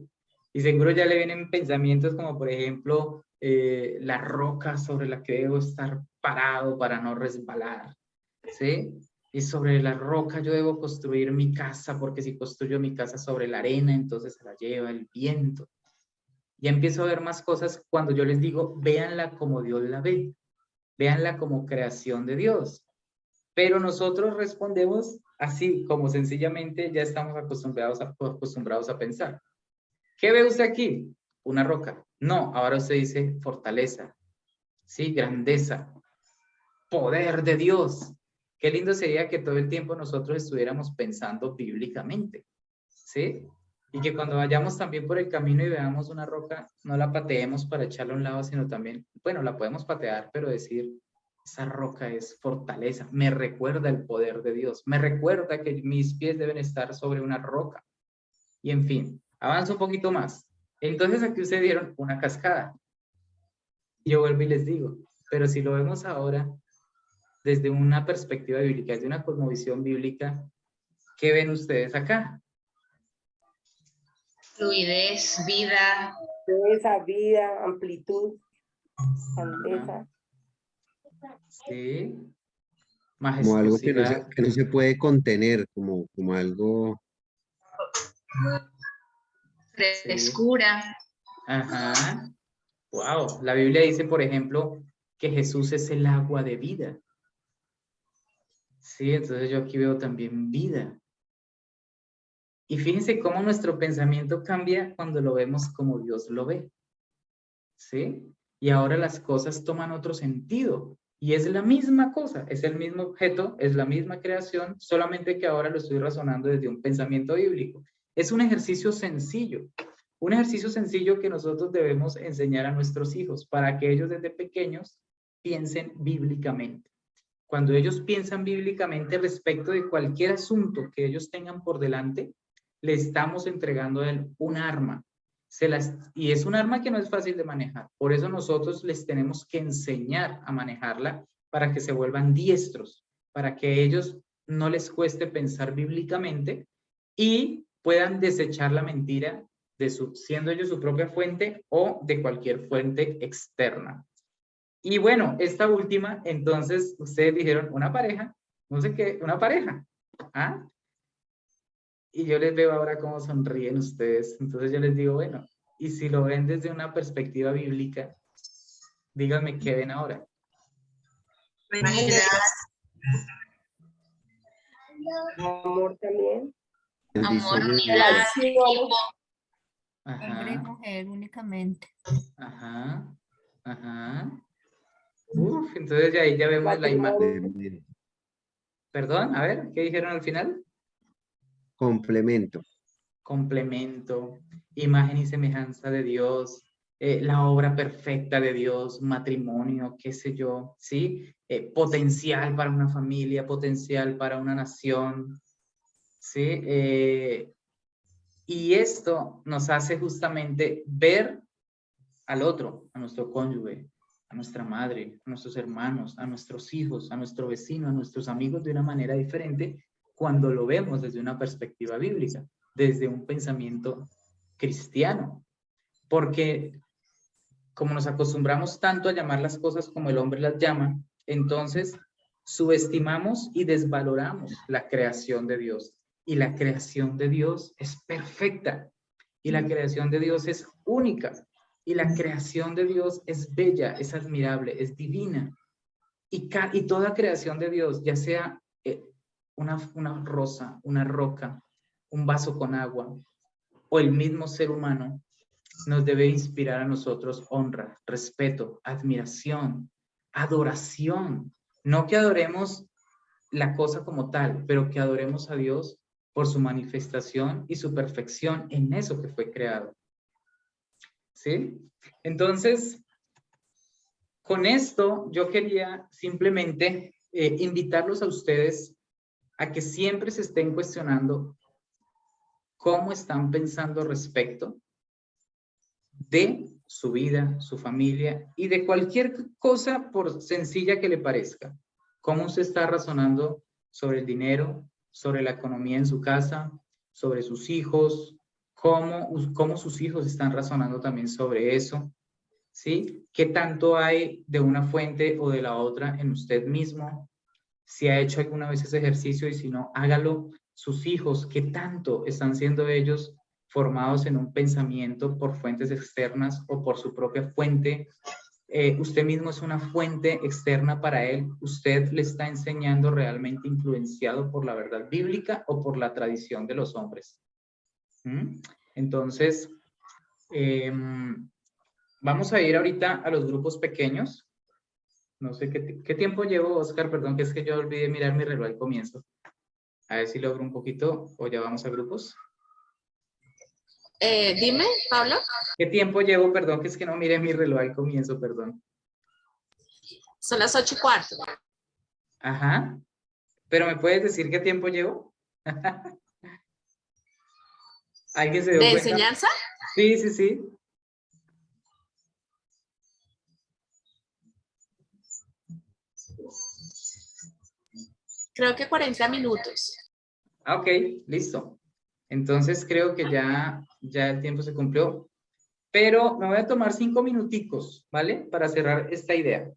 Y seguro ya le vienen pensamientos como, por ejemplo, la roca sobre la que debo estar parado para no resbalar, ¿sí? Y sobre la roca yo debo construir mi casa, porque si construyo mi casa sobre la arena, entonces se la lleva el viento. Ya empiezo a ver más cosas cuando yo les digo, véanla como Dios la ve, véanla como creación de Dios. Pero nosotros respondemos así, como sencillamente ya estamos acostumbrados a pensar. ¿Qué ve usted aquí? una roca. No, ahora usted dice fortaleza, ¿sí? Grandeza, poder de Dios. Qué lindo sería que todo el tiempo nosotros estuviéramos pensando bíblicamente, ¿sí? Y que cuando vayamos también por el camino y veamos una roca, no la pateemos para echarla a un lado, sino también, bueno, la podemos patear, pero decir, esa roca es fortaleza, me recuerda el poder de Dios, me recuerda que mis pies deben estar sobre una roca. Y en fin, avanzo un poquito más. Entonces aquí ustedes vieron una cascada. Yo vuelvo y les digo, pero si lo vemos ahora desde una perspectiva bíblica, desde una cosmovisión bíblica, ¿qué ven ustedes acá? Fluidez, vida. Esa vida, amplitud, grandeza. Sí. Como algo que Majestuosidad. no se puede contener, como algo. Frescura. Ajá. Wow. La Biblia dice, por ejemplo, que Jesús es el agua de vida. Sí, entonces yo aquí veo también vida. Y fíjense cómo nuestro pensamiento cambia cuando lo vemos como Dios lo ve. ¿Sí? Y ahora las cosas toman otro sentido. Y es la misma cosa, es el mismo objeto, es la misma creación, solamente que ahora lo estoy razonando desde un pensamiento bíblico. Es un ejercicio sencillo que nosotros debemos enseñar a nuestros hijos para que ellos desde pequeños piensen bíblicamente. Cuando ellos piensan bíblicamente respecto de cualquier asunto que ellos tengan por delante, le estamos entregando a él un arma. Y es un arma que no es fácil de manejar. Por eso nosotros les tenemos que enseñar a manejarla para que se vuelvan diestros, para que ellos no les cueste pensar bíblicamente y puedan desechar la mentira siendo ellos su propia fuente o de cualquier fuente externa. Y bueno, esta última, entonces ustedes dijeron una pareja, no sé qué, una pareja. ¿Ah? Y yo les veo ahora cómo sonríen ustedes. Entonces yo les digo, bueno, y si lo ven desde una perspectiva bíblica, díganme qué ven ahora. Amor también. Amor, Bendiciones. unidad, equipo. Hombre y Ajá, mujer únicamente. ajá, ajá. Uf, entonces ya ahí ya vemos la imagen. Complemento. Perdón, a ver, ¿qué dijeron al final? Complemento. Complemento, imagen y semejanza de Dios, la obra perfecta de Dios, matrimonio, qué sé yo, ¿sí? Potencial para una familia, potencial para una nación, ¿sí? Y esto nos hace justamente ver al otro, a nuestro cónyuge, a nuestra madre, a nuestros hermanos, a nuestros hijos, a nuestro vecino, a nuestros amigos de una manera diferente cuando lo vemos desde una perspectiva bíblica, desde un pensamiento cristiano. Porque como nos acostumbramos tanto a llamar las cosas como el hombre las llama, entonces subestimamos y desvaloramos la creación de Dios. Y la creación de Dios es perfecta. Y la creación de Dios es única. Y la creación de Dios es bella, es admirable, es divina. Y toda creación de Dios, ya sea una rosa, una roca, un vaso con agua, o el mismo ser humano, nos debe inspirar a nosotros honra, respeto, admiración, adoración. No que adoremos la cosa como tal, pero que adoremos a Dios por su manifestación y su perfección en eso que fue creado. ¿Sí? Entonces, con esto yo quería simplemente invitarlos a ustedes a que siempre se estén cuestionando cómo están pensando respecto de su vida, su familia y de cualquier cosa por sencilla que le parezca. Cómo usted está razonando sobre el dinero, sobre la economía en su casa, sobre sus hijos, cómo sus hijos están razonando también sobre eso, ¿sí? ¿Qué tanto hay de una fuente o de la otra en usted mismo? Si ha hecho alguna vez ese ejercicio y si no, hágalo. Sus hijos, ¿qué tanto están siendo ellos formados en un pensamiento por fuentes externas o por su propia fuente? Usted mismo es una fuente externa para él. ¿Usted le está enseñando realmente influenciado por la verdad bíblica o por la tradición de los hombres? Entonces, Vamos a ir ahorita a los grupos pequeños. No sé qué tiempo llevo, Oscar, perdón, que es que yo olvidé mirar mi reloj al comienzo. A ver si logro un poquito o ya vamos a grupos. Dime, Pablo. ¿Qué tiempo llevo? Perdón, que es que no miré mi reloj al comienzo, perdón. Son las 8:15. Ajá. ¿Pero me puedes decir qué tiempo llevo? ¿Alguien se dio ¿De cuenta? enseñanza? Sí, sí, sí. Creo que 40 minutos. Ah, ok, listo. Entonces creo que ya el tiempo se cumplió. Pero me voy a tomar 5 minuticos, ¿vale? Para cerrar esta idea.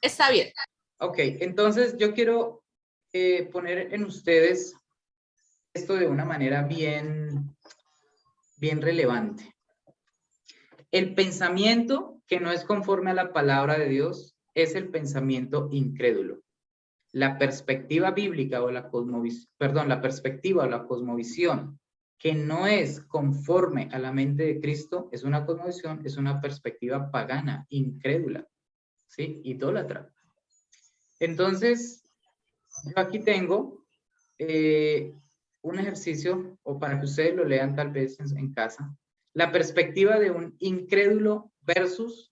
Está bien. Ok, entonces yo quiero poner en ustedes esto de una manera bien relevante. El pensamiento que no es conforme a la palabra de Dios es el pensamiento incrédulo. La perspectiva bíblica o la cosmovisión, perdón, la perspectiva o la cosmovisión que no es conforme a la mente de Cristo es una cosmovisión, es una perspectiva pagana, incrédula, ¿sí? Idólatra. Entonces, yo aquí tengo un ejercicio, o para que ustedes lo lean tal vez en casa, la perspectiva de un incrédulo versus,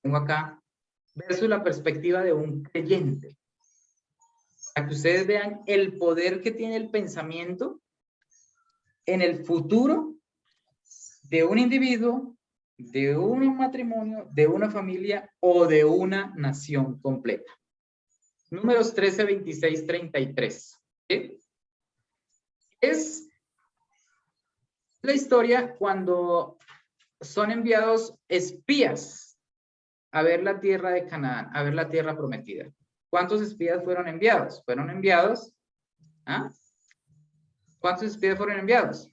pongo acá, versus la perspectiva de un creyente. Para que ustedes vean el poder que tiene el pensamiento en el futuro de un individuo, de un matrimonio, de una familia o de una nación completa. Números 13, 26, 33. ¿Sí? Es la historia cuando son enviados espías a ver la tierra de Canaán, a ver la tierra prometida. ¿Cuántos espías fueron enviados? Fueron enviados, ¿ah? ¿Cuántos espías fueron enviados?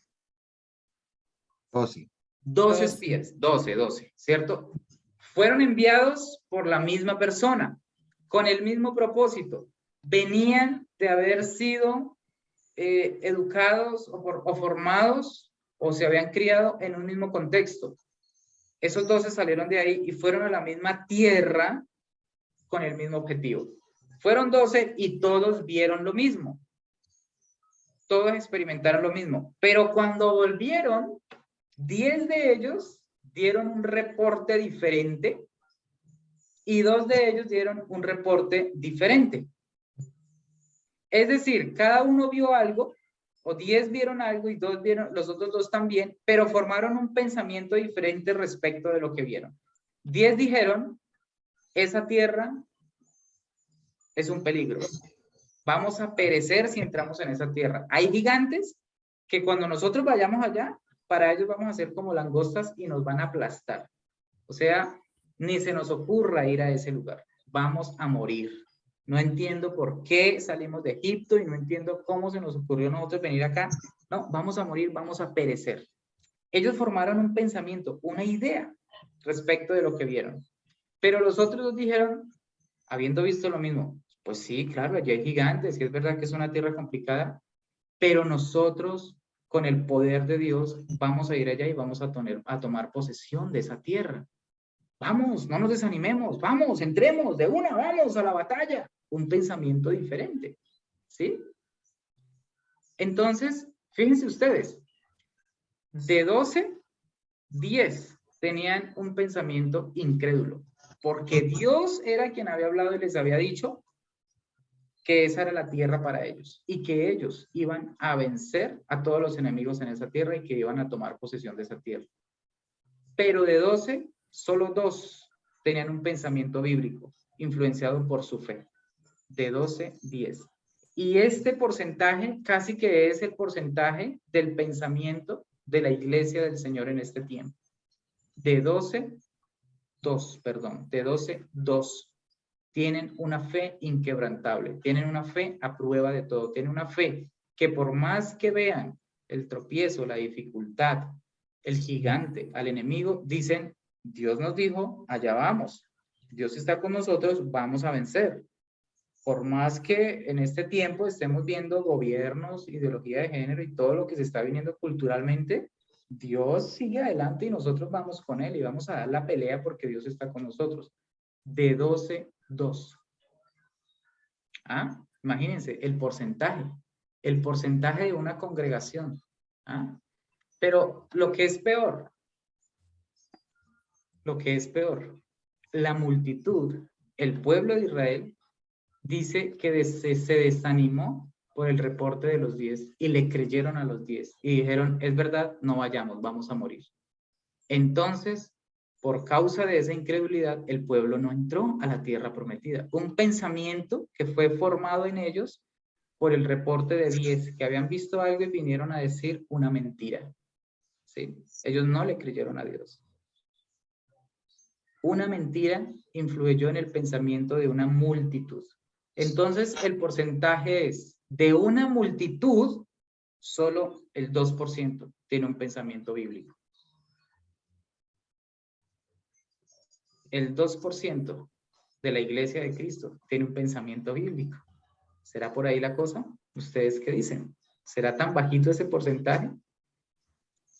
12. 12 espías, 12, ¿cierto? Fueron enviados por la misma persona, con el mismo propósito. Venían de haber sido educados o formados o se habían criado en un mismo contexto. Esos 12 salieron de ahí y fueron a la misma tierra con el mismo objetivo. Fueron 12 y todos vieron lo mismo. Todos experimentaron lo mismo. Pero cuando volvieron, 10 de ellos dieron un reporte diferente y 2 de ellos dieron un reporte diferente. Es decir, cada uno vio algo, o 10 vieron algo y 2 vieron, los otros 2 también, pero formaron un pensamiento diferente respecto de lo que vieron. 10 dijeron, esa tierra es un peligro. Vamos a perecer si entramos en esa tierra. Hay gigantes que cuando nosotros vayamos allá, para ellos vamos a ser como langostas y nos van a aplastar. O sea, ni se nos ocurra ir a ese lugar. Vamos a morir. No entiendo por qué salimos de Egipto y no entiendo cómo se nos ocurrió a nosotros venir acá. No, vamos a morir, vamos a perecer. Ellos formaron un pensamiento, una idea respecto de lo que vieron. Pero los otros dos dijeron, habiendo visto lo mismo, pues sí, claro, allí hay gigantes y es verdad que es una tierra complicada, pero nosotros con el poder de Dios vamos a ir allá y vamos a tomar posesión de esa tierra. Vamos, no nos desanimemos, vamos, entremos de una, vamos a la batalla. Un pensamiento diferente, ¿sí? Entonces, fíjense ustedes, de 12, 10 tenían un pensamiento incrédulo, porque Dios era quien había hablado y les había dicho que esa era la tierra para ellos y que ellos iban a vencer a todos los enemigos en esa tierra y que iban a tomar posesión de esa tierra. Pero de 12, solo 2 tenían un pensamiento bíblico influenciado por su fe. De 12, 10. Y este porcentaje casi que es el porcentaje del pensamiento de la iglesia del Señor en este tiempo. De 12, 2 tienen una fe inquebrantable, tienen una fe a prueba de todo, tienen una fe que por más que vean el tropiezo, la dificultad, el gigante, al enemigo, dicen, Dios nos dijo, allá vamos, Dios está con nosotros, vamos a vencer. Por más que en este tiempo estemos viendo gobiernos, ideología de género y todo lo que se está viniendo culturalmente, Dios sigue adelante y nosotros vamos con Él y vamos a dar la pelea porque Dios está con nosotros. De 12, 2. ¿Ah? Imagínense el porcentaje de una congregación. ¿Ah? Pero lo que es peor, la multitud, el pueblo de Israel, dice que se desanimó por el reporte de los 10 y le creyeron a los 10 y dijeron, es verdad, no vayamos, vamos a morir. Entonces, por causa de esa incredulidad, el pueblo no entró a la tierra prometida. Un pensamiento que fue formado en ellos por el reporte de 10 que habían visto algo y vinieron a decir una mentira. ¿Sí? Ellos no le creyeron a Dios. Una mentira influyó en el pensamiento de una multitud. Entonces, el porcentaje es, de una multitud, solo el 2% tiene un pensamiento bíblico. El 2% de la iglesia de Cristo tiene un pensamiento bíblico. ¿Será por ahí la cosa? ¿Ustedes qué dicen? ¿Será tan bajito ese porcentaje?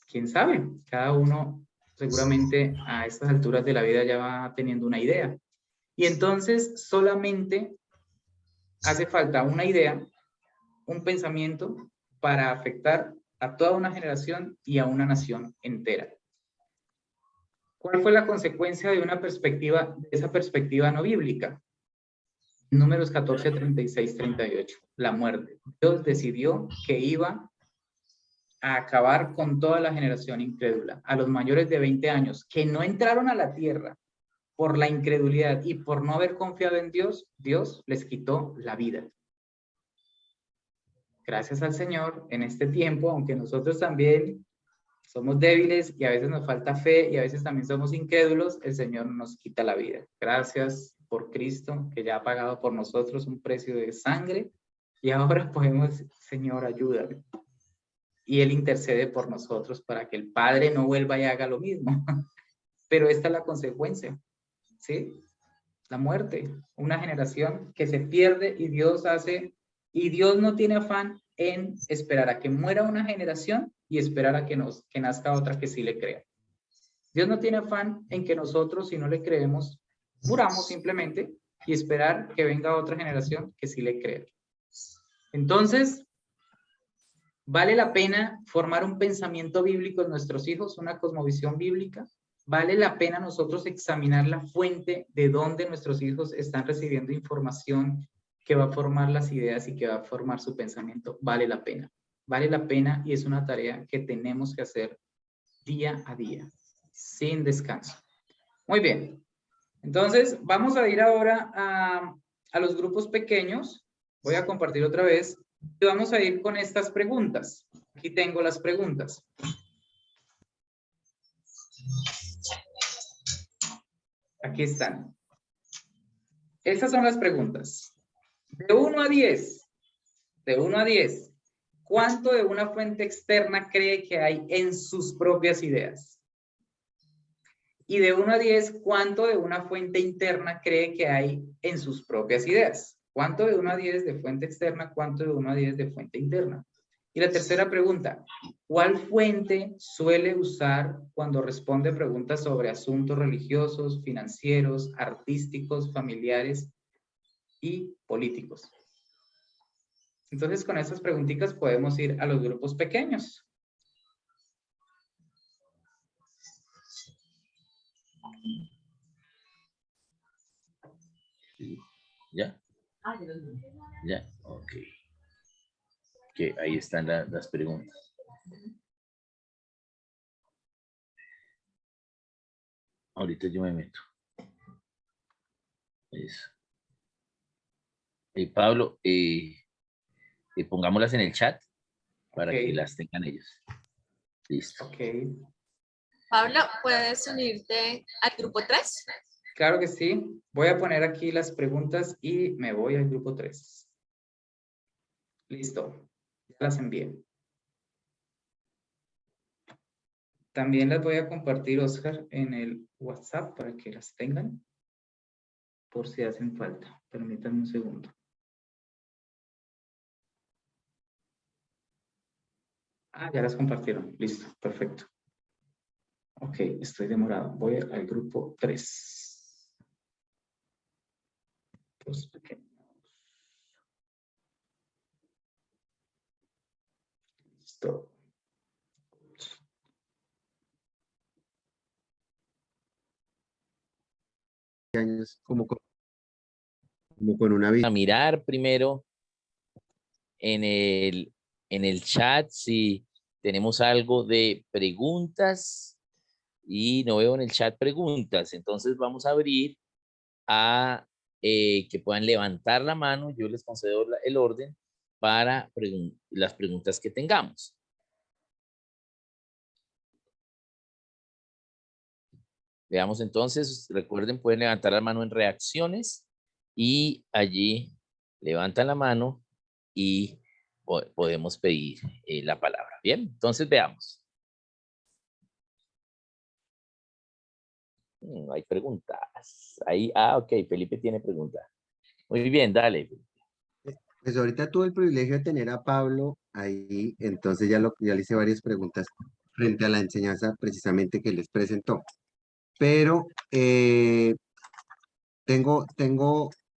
¿Quién sabe? Cada uno seguramente a estas alturas de la vida ya va teniendo una idea. Y entonces solamente hace falta una idea, un pensamiento para afectar a toda una generación y a una nación entera. ¿Cuál fue la consecuencia de esa perspectiva no bíblica? Números 14, 36, 38. La muerte. Dios decidió que iba a acabar con toda la generación incrédula. A los mayores de 20 años que no entraron a la tierra por la incredulidad y por no haber confiado en Dios, Dios les quitó la vida. Gracias al Señor, en este tiempo, aunque nosotros también somos débiles y a veces nos falta fe y a veces también somos incrédulos, el Señor nos quita la vida. Gracias por Cristo, que ya ha pagado por nosotros un precio de sangre y ahora podemos, Señor, ayúdame. Y Él intercede por nosotros para que el Padre no vuelva y haga lo mismo. Pero esta es la consecuencia, ¿sí? La muerte, una generación que se pierde y Dios no tiene afán en esperar a que muera una generación y esperar a que nazca otra que sí le crea. Dios no tiene afán en que nosotros, si no le creemos, muramos simplemente y esperar que venga otra generación que sí le crea. Entonces, ¿vale la pena formar un pensamiento bíblico en nuestros hijos, una cosmovisión bíblica? ¿Vale la pena nosotros examinar la fuente de dónde nuestros hijos están recibiendo información que va a formar las ideas y que va a formar su pensamiento? Vale la pena y es una tarea que tenemos que hacer día a día, sin descanso. Muy bien, entonces vamos a ir ahora a los grupos pequeños. Voy a compartir otra vez y vamos a ir con estas preguntas. Aquí tengo las preguntas. Aquí están. Estas son las preguntas. De 1 a 10, ¿cuánto de una fuente externa cree que hay en sus propias ideas? Y de 1 a 10, ¿cuánto de una fuente interna cree que hay en sus propias ideas? ¿Cuánto de 1 a 10 de fuente externa? ¿Cuánto de 1 a 10 de fuente interna? Y la tercera pregunta, ¿cuál fuente suele usar cuando responde preguntas sobre asuntos religiosos, financieros, artísticos, familiares y políticos? Entonces, con estas preguntitas podemos ir a los grupos pequeños. ¿Ya? Ya, ok. Que ahí están las preguntas. Ahorita yo me meto. Eso. Pablo, pongámoslas en el chat para que las tengan ellos. Listo. Ok. Pablo, ¿puedes unirte al grupo 3? Claro que sí. Voy a poner aquí las preguntas y me voy al grupo 3. Listo. Ya las envié. También las voy a compartir, Oscar, en el WhatsApp para que las tengan por si hacen falta. Permítanme un segundo. Ah, ya las compartieron. Listo, perfecto. Ok, estoy demorado. Voy al grupo 3. Los pequeños. Listo. Años como con una vida. A mirar primero en el chat si tenemos algo de preguntas y no veo en el chat preguntas. Entonces vamos a abrir a que puedan levantar la mano. Yo les concedo el orden para las preguntas que tengamos. Veamos entonces, recuerden, pueden levantar la mano en reacciones y allí levantan la mano y podemos pedir la palabra. Bien, entonces veamos. Hay preguntas. Ahí, ok, Felipe tiene pregunta. Muy bien, dale. Pues ahorita tuve el privilegio de tener a Pablo ahí, entonces ya le hice varias preguntas frente a la enseñanza precisamente que les presentó. Pero tengo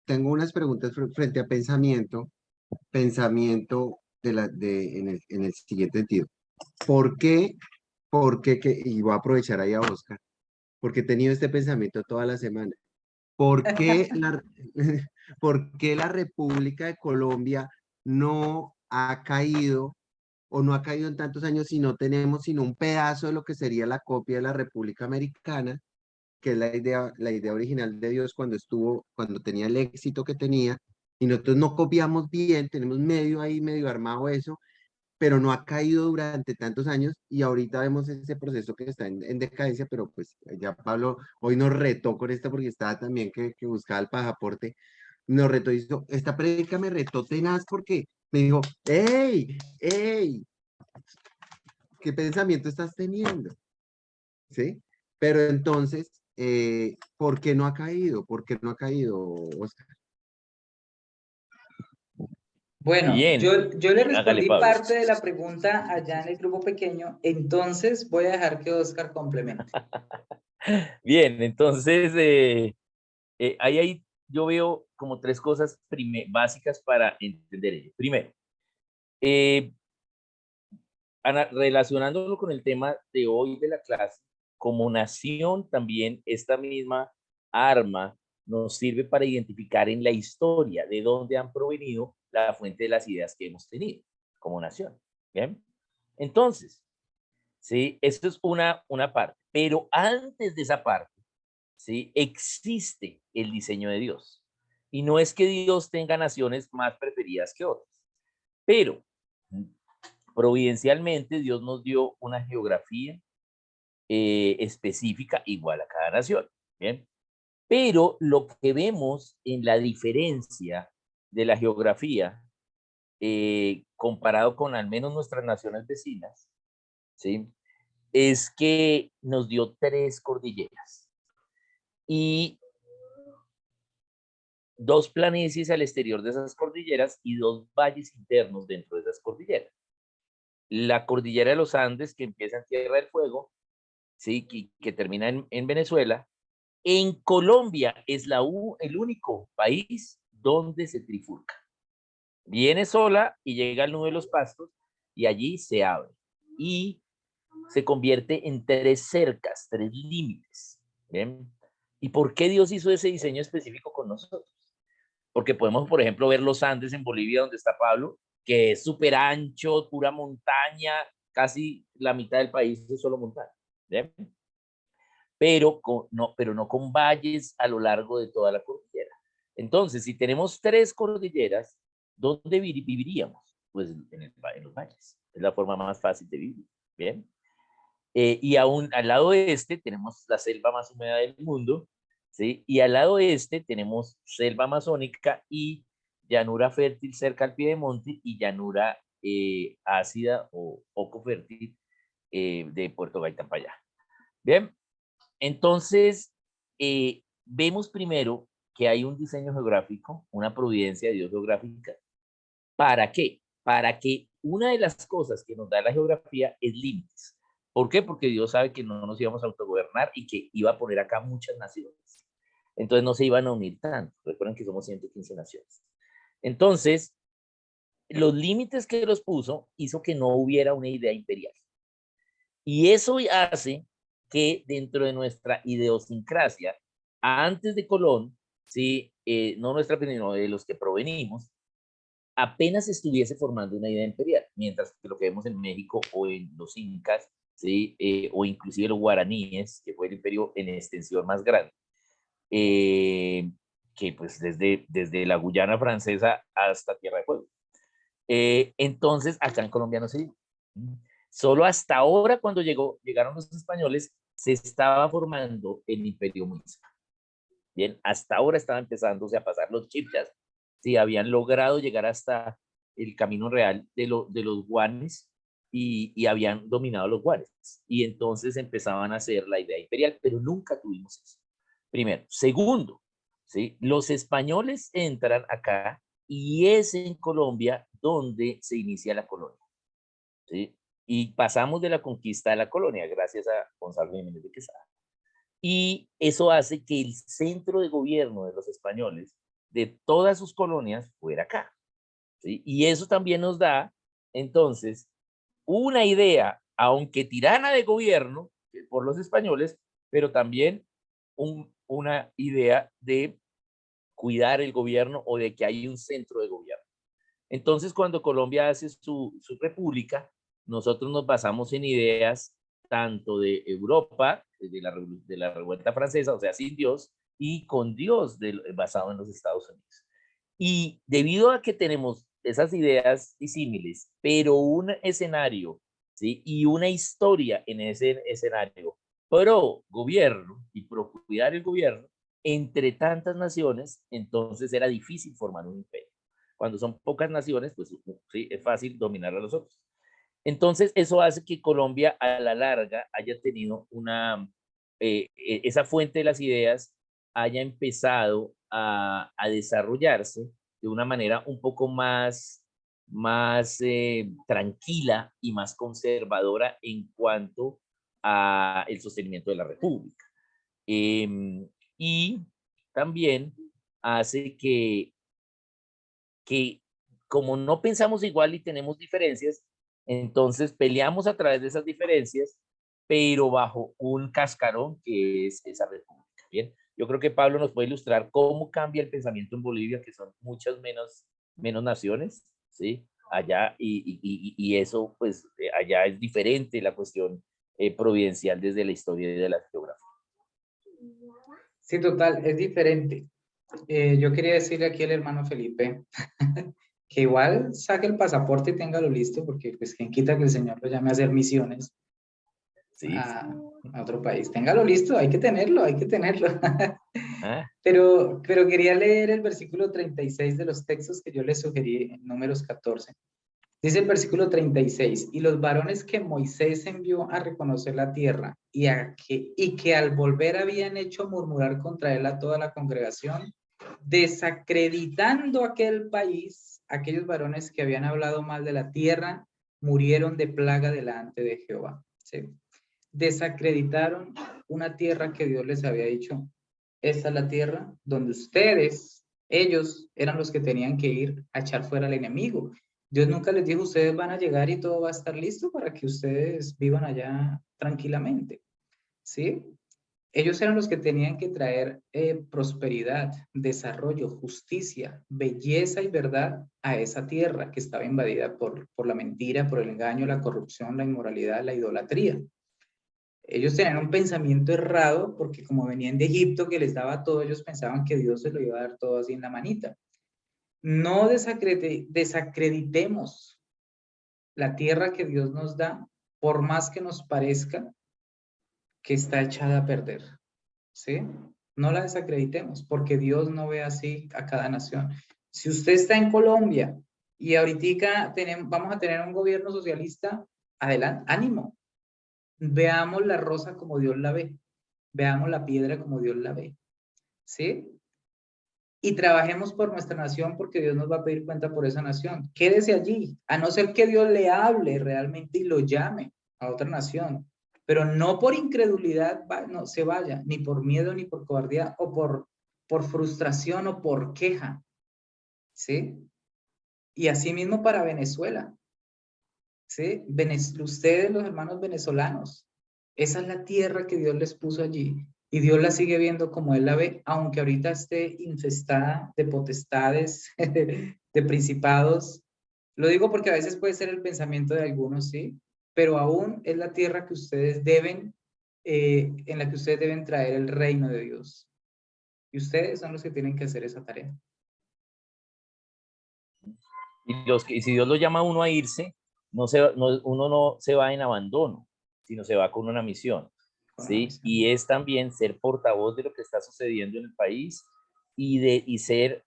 unas preguntas frente a pensamiento en el siguiente sentido. ¿Por qué? Y voy a aprovechar ahí a Oscar, porque he tenido este pensamiento toda la semana. ¿Por qué por qué la República de Colombia no ha caído o no ha caído en tantos años si no tenemos sino un pedazo de lo que sería la copia de la República Americana, que es la idea original de Dios cuando tenía el éxito que tenía, y nosotros no copiamos bien, tenemos medio armado eso, pero no ha caído durante tantos años y ahorita vemos ese proceso que está en decadencia, pero pues ya Pablo hoy nos retó con esto porque estaba también que buscaba el pasaporte, nos retó y hizo, esta prédica me retó tenaz porque me dijo, ¡hey! ¡Hey! ¿Qué pensamiento estás teniendo? ¿Sí? Pero entonces, ¿por qué no ha caído? ¿Por qué no ha caído, Oscar? Bueno, Bien, yo le hágale, respondí Pablo. parte de la pregunta allá en el grupo pequeño, entonces voy a dejar que Oscar complemente. Bien, entonces, ahí yo veo como tres cosas básicas para entender ello. Primero, relacionándolo con el tema de hoy de la clase, como nación también esta misma arma nos sirve para identificar en la historia de dónde han provenido la fuente de las ideas que hemos tenido como nación. ¿Bien? Entonces, ¿sí? Esto es una parte. Pero antes de esa parte, ¿sí? Existe el diseño de Dios. Y no es que Dios tenga naciones más preferidas que otras, pero providencialmente Dios nos dio una geografía específica igual a cada nación. ¿Bien? Pero lo que vemos en la diferencia de la geografía comparado con al menos nuestras naciones vecinas, ¿sí? Es que nos dio 3 cordilleras y 2 planicies al exterior de esas cordilleras y 2 valles internos dentro de esas cordilleras. La cordillera de los Andes, que empieza en Tierra del Fuego, ¿sí? que termina en Venezuela. En Colombia es el único país donde se trifurca. Viene sola y llega al nudo de los Pastos y allí se abre. Y se convierte en 3 cercas, 3 límites. ¿Bien? ¿Y por qué Dios hizo ese diseño específico con nosotros? Porque podemos, por ejemplo, ver los Andes en Bolivia, donde está Pablo, que es súper ancho, pura montaña, casi la mitad del país es solo montaña. ¿Bien? Pero no con valles a lo largo de toda la cordillera. Entonces, si tenemos 3 cordilleras, ¿dónde viviríamos? Pues en los valles. Es la forma más fácil de vivir. ¿Bien? Y aún al lado este tenemos la selva más húmeda del mundo, ¿sí? Y al lado este tenemos selva amazónica y llanura fértil cerca al piedemonte y llanura ácida o poco fértil de Puerto Gaitán para allá. Bien, entonces vemos primero que hay un diseño geográfico, una providencia de Dios geográfica. ¿Para qué? Para que una de las cosas que nos da la geografía es límites. ¿Por qué? Porque Dios sabe que no nos íbamos a autogobernar y que iba a poner acá muchas naciones. Entonces no se iban a unir tanto. Recuerden que somos 115 naciones. Entonces, los límites que los puso hizo que no hubiera una idea imperial. Y eso hace que dentro de nuestra idiosincrasia, antes de Colón, ¿sí? No nuestra, sino de los que provenimos, apenas estuviese formando una idea imperial, mientras que lo que vemos en México o en los incas, ¿sí? O inclusive los guaraníes, que fue el imperio en extensión más grande, que pues desde la Guyana francesa hasta Tierra de Fuego. Entonces, acá en Colombia no se dio. Solo hasta ahora, cuando llegaron los españoles, se estaba formando el imperio muisca. Bien, hasta ahora estaba empezándose a pasar los chipchas. Sí, habían logrado llegar hasta el camino real de los guanes y habían dominado los guanes. Y entonces empezaban a hacer la idea imperial, pero nunca tuvimos eso. Primero. Segundo, ¿sí? Los españoles entran acá y es en Colombia donde se inicia la colonia. ¿Sí? Y pasamos de la conquista a la colonia, gracias a Gonzalo Jiménez de Quesada. Y eso hace que el centro de gobierno de los españoles, de todas sus colonias, fuera acá. ¿Sí? Y eso también nos da, entonces, una idea, aunque tirana de gobierno por los españoles, pero también una idea de cuidar el gobierno o de que hay un centro de gobierno. Entonces, cuando Colombia hace su república, nosotros nos basamos en ideas tanto de Europa, de la revuelta francesa, o sea, sin Dios, y con Dios basado en los Estados Unidos. Y debido a que tenemos esas ideas disímiles, pero un escenario, ¿sí? Y una historia en ese escenario pro gobierno y pro cuidar el gobierno, entre tantas naciones, entonces era difícil formar un imperio. Cuando son pocas naciones, pues sí, es fácil dominar a los otros. Entonces, eso hace que Colombia a la larga haya tenido esa fuente de las ideas haya empezado a desarrollarse de una manera un poco más tranquila y más conservadora en cuanto a el sostenimiento de la República. Y también hace que como no pensamos igual y tenemos diferencias, entonces peleamos a través de esas diferencias, pero bajo un cascarón que es esa república. Bien, yo creo que Pablo nos puede ilustrar cómo cambia el pensamiento en Bolivia, que son muchas menos naciones, ¿sí? Allá, y eso, pues, allá es diferente la cuestión providencial desde la historia y de la geografía. Sí, total, es diferente. Yo quería decirle aquí al hermano Felipe que igual saque el pasaporte y téngalo listo, porque pues quien quita que el Señor lo llame a hacer misiones Sí. a otro país. Téngalo listo, hay que tenerlo, hay que tenerlo. ¿Ah? Pero quería leer el versículo 36 de los textos que yo les sugerí en Números 14. Dice el versículo 36, y los varones que Moisés envió a reconocer la tierra y que al volver habían hecho murmurar contra él a toda la congregación, desacreditando aquel país, aquellos varones que habían hablado mal de la tierra, murieron de plaga delante de Jehová. ¿Sí? Desacreditaron una tierra que Dios les había dicho, esta es la tierra donde ellos eran los que tenían que ir a echar fuera al enemigo. Dios nunca les dijo, ustedes van a llegar y todo va a estar listo para que ustedes vivan allá tranquilamente, ¿sí? Ellos eran los que tenían que traer prosperidad, desarrollo, justicia, belleza y verdad a esa tierra que estaba invadida por la mentira, por el engaño, la corrupción, la inmoralidad, la idolatría. Ellos tenían un pensamiento errado porque como venían de Egipto que les daba todo, ellos pensaban que Dios se lo iba a dar todo así en la manita. No desacreditemos la tierra que Dios nos da, por más que nos parezca que está echada a perder, ¿sí? No la desacreditemos, porque Dios no ve así a cada nación. Si usted está en Colombia y ahorita vamos a tener un gobierno socialista, adelante, ánimo. Veamos la rosa como Dios la ve, veamos la piedra como Dios la ve, ¿sí? Y trabajemos por nuestra nación porque Dios nos va a pedir cuenta por esa nación. Quédese allí, a no ser que Dios le hable realmente y lo llame a otra nación. pero no por incredulidad no se vaya, ni por miedo, ni por cobardía, o por frustración o por queja, ¿sí? Y así mismo para Venezuela, ¿sí? Ustedes, los hermanos venezolanos, esa es la tierra que Dios les puso allí, y Dios la sigue viendo como Él la ve, aunque ahorita esté infestada de potestades, de principados. Lo digo porque a veces puede ser el pensamiento de algunos, ¿sí? Pero aún es la tierra que ustedes deben, en la que ustedes deben traer el reino de Dios. Y ustedes son los que tienen que hacer esa tarea. Y si Dios lo llama a uno a irse, uno no se va en abandono, sino se va con una misión, ¿sí? Y es también ser portavoz de lo que está sucediendo en el país y ser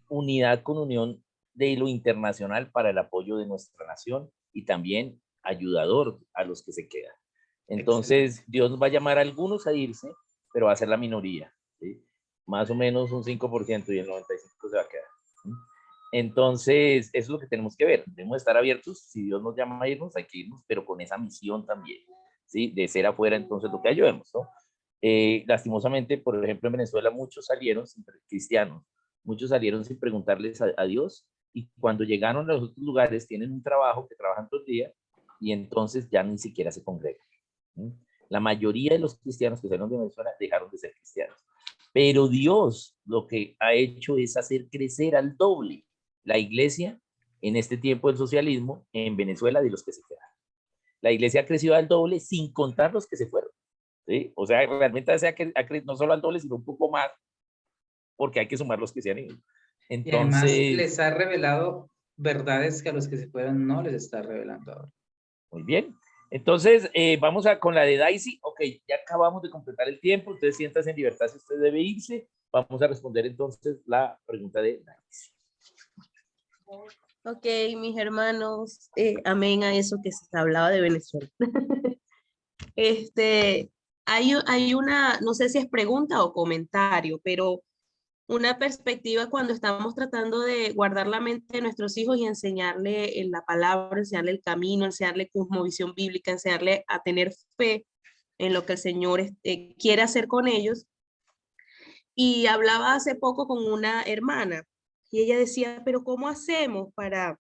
unidad con unión de lo internacional para el apoyo de nuestra nación y también ayudador a los que se quedan. Entonces, Excelente. Dios nos va a llamar a algunos a irse, pero va a ser la minoría, ¿sí? Más o menos un 5% y el 95% se va a quedar, ¿sí? Entonces, eso es lo que tenemos que ver. Debemos estar abiertos. Si Dios nos llama a irnos, hay que irnos, pero con esa misión también, ¿sí? De ser afuera, entonces, lo que ayudemos, ¿no? Lastimosamente, por ejemplo, en Venezuela, muchos salieron cristianos, muchos salieron sin preguntarles a Dios, y cuando llegaron a los otros lugares, tienen un trabajo que trabajan todo el día, y entonces ya ni siquiera se congregan, ¿sí? La mayoría de los cristianos que salieron de Venezuela dejaron de ser cristianos. Pero Dios lo que ha hecho es hacer crecer al doble la iglesia en este tiempo del socialismo en Venezuela de los que se quedaron. La iglesia ha crecido al doble sin contar los que se fueron, ¿sí? O sea, realmente ha crecido no solo al doble, sino un poco más, porque hay que sumar los que se han ido. Y además Entonces, les ha revelado verdades que a los que se fueron no les está revelando ahora. muy bien. Entonces, vamos con la de Daisy. Ok, ya acabamos de completar el tiempo. Ustedes siéntanse en libertad si usted debe irse. Vamos a responder entonces la pregunta de Daisy. Ok, mis hermanos, amén a eso que se hablaba de Venezuela. Hay una, no sé si es pregunta o comentario, pero una perspectiva cuando estamos tratando de guardar la mente de nuestros hijos y enseñarle la palabra, enseñarle el camino, enseñarle cosmovisión bíblica, enseñarle a tener fe en lo que el Señor quiere hacer con ellos. Y hablaba hace poco con una hermana y ella decía, pero ¿cómo hacemos para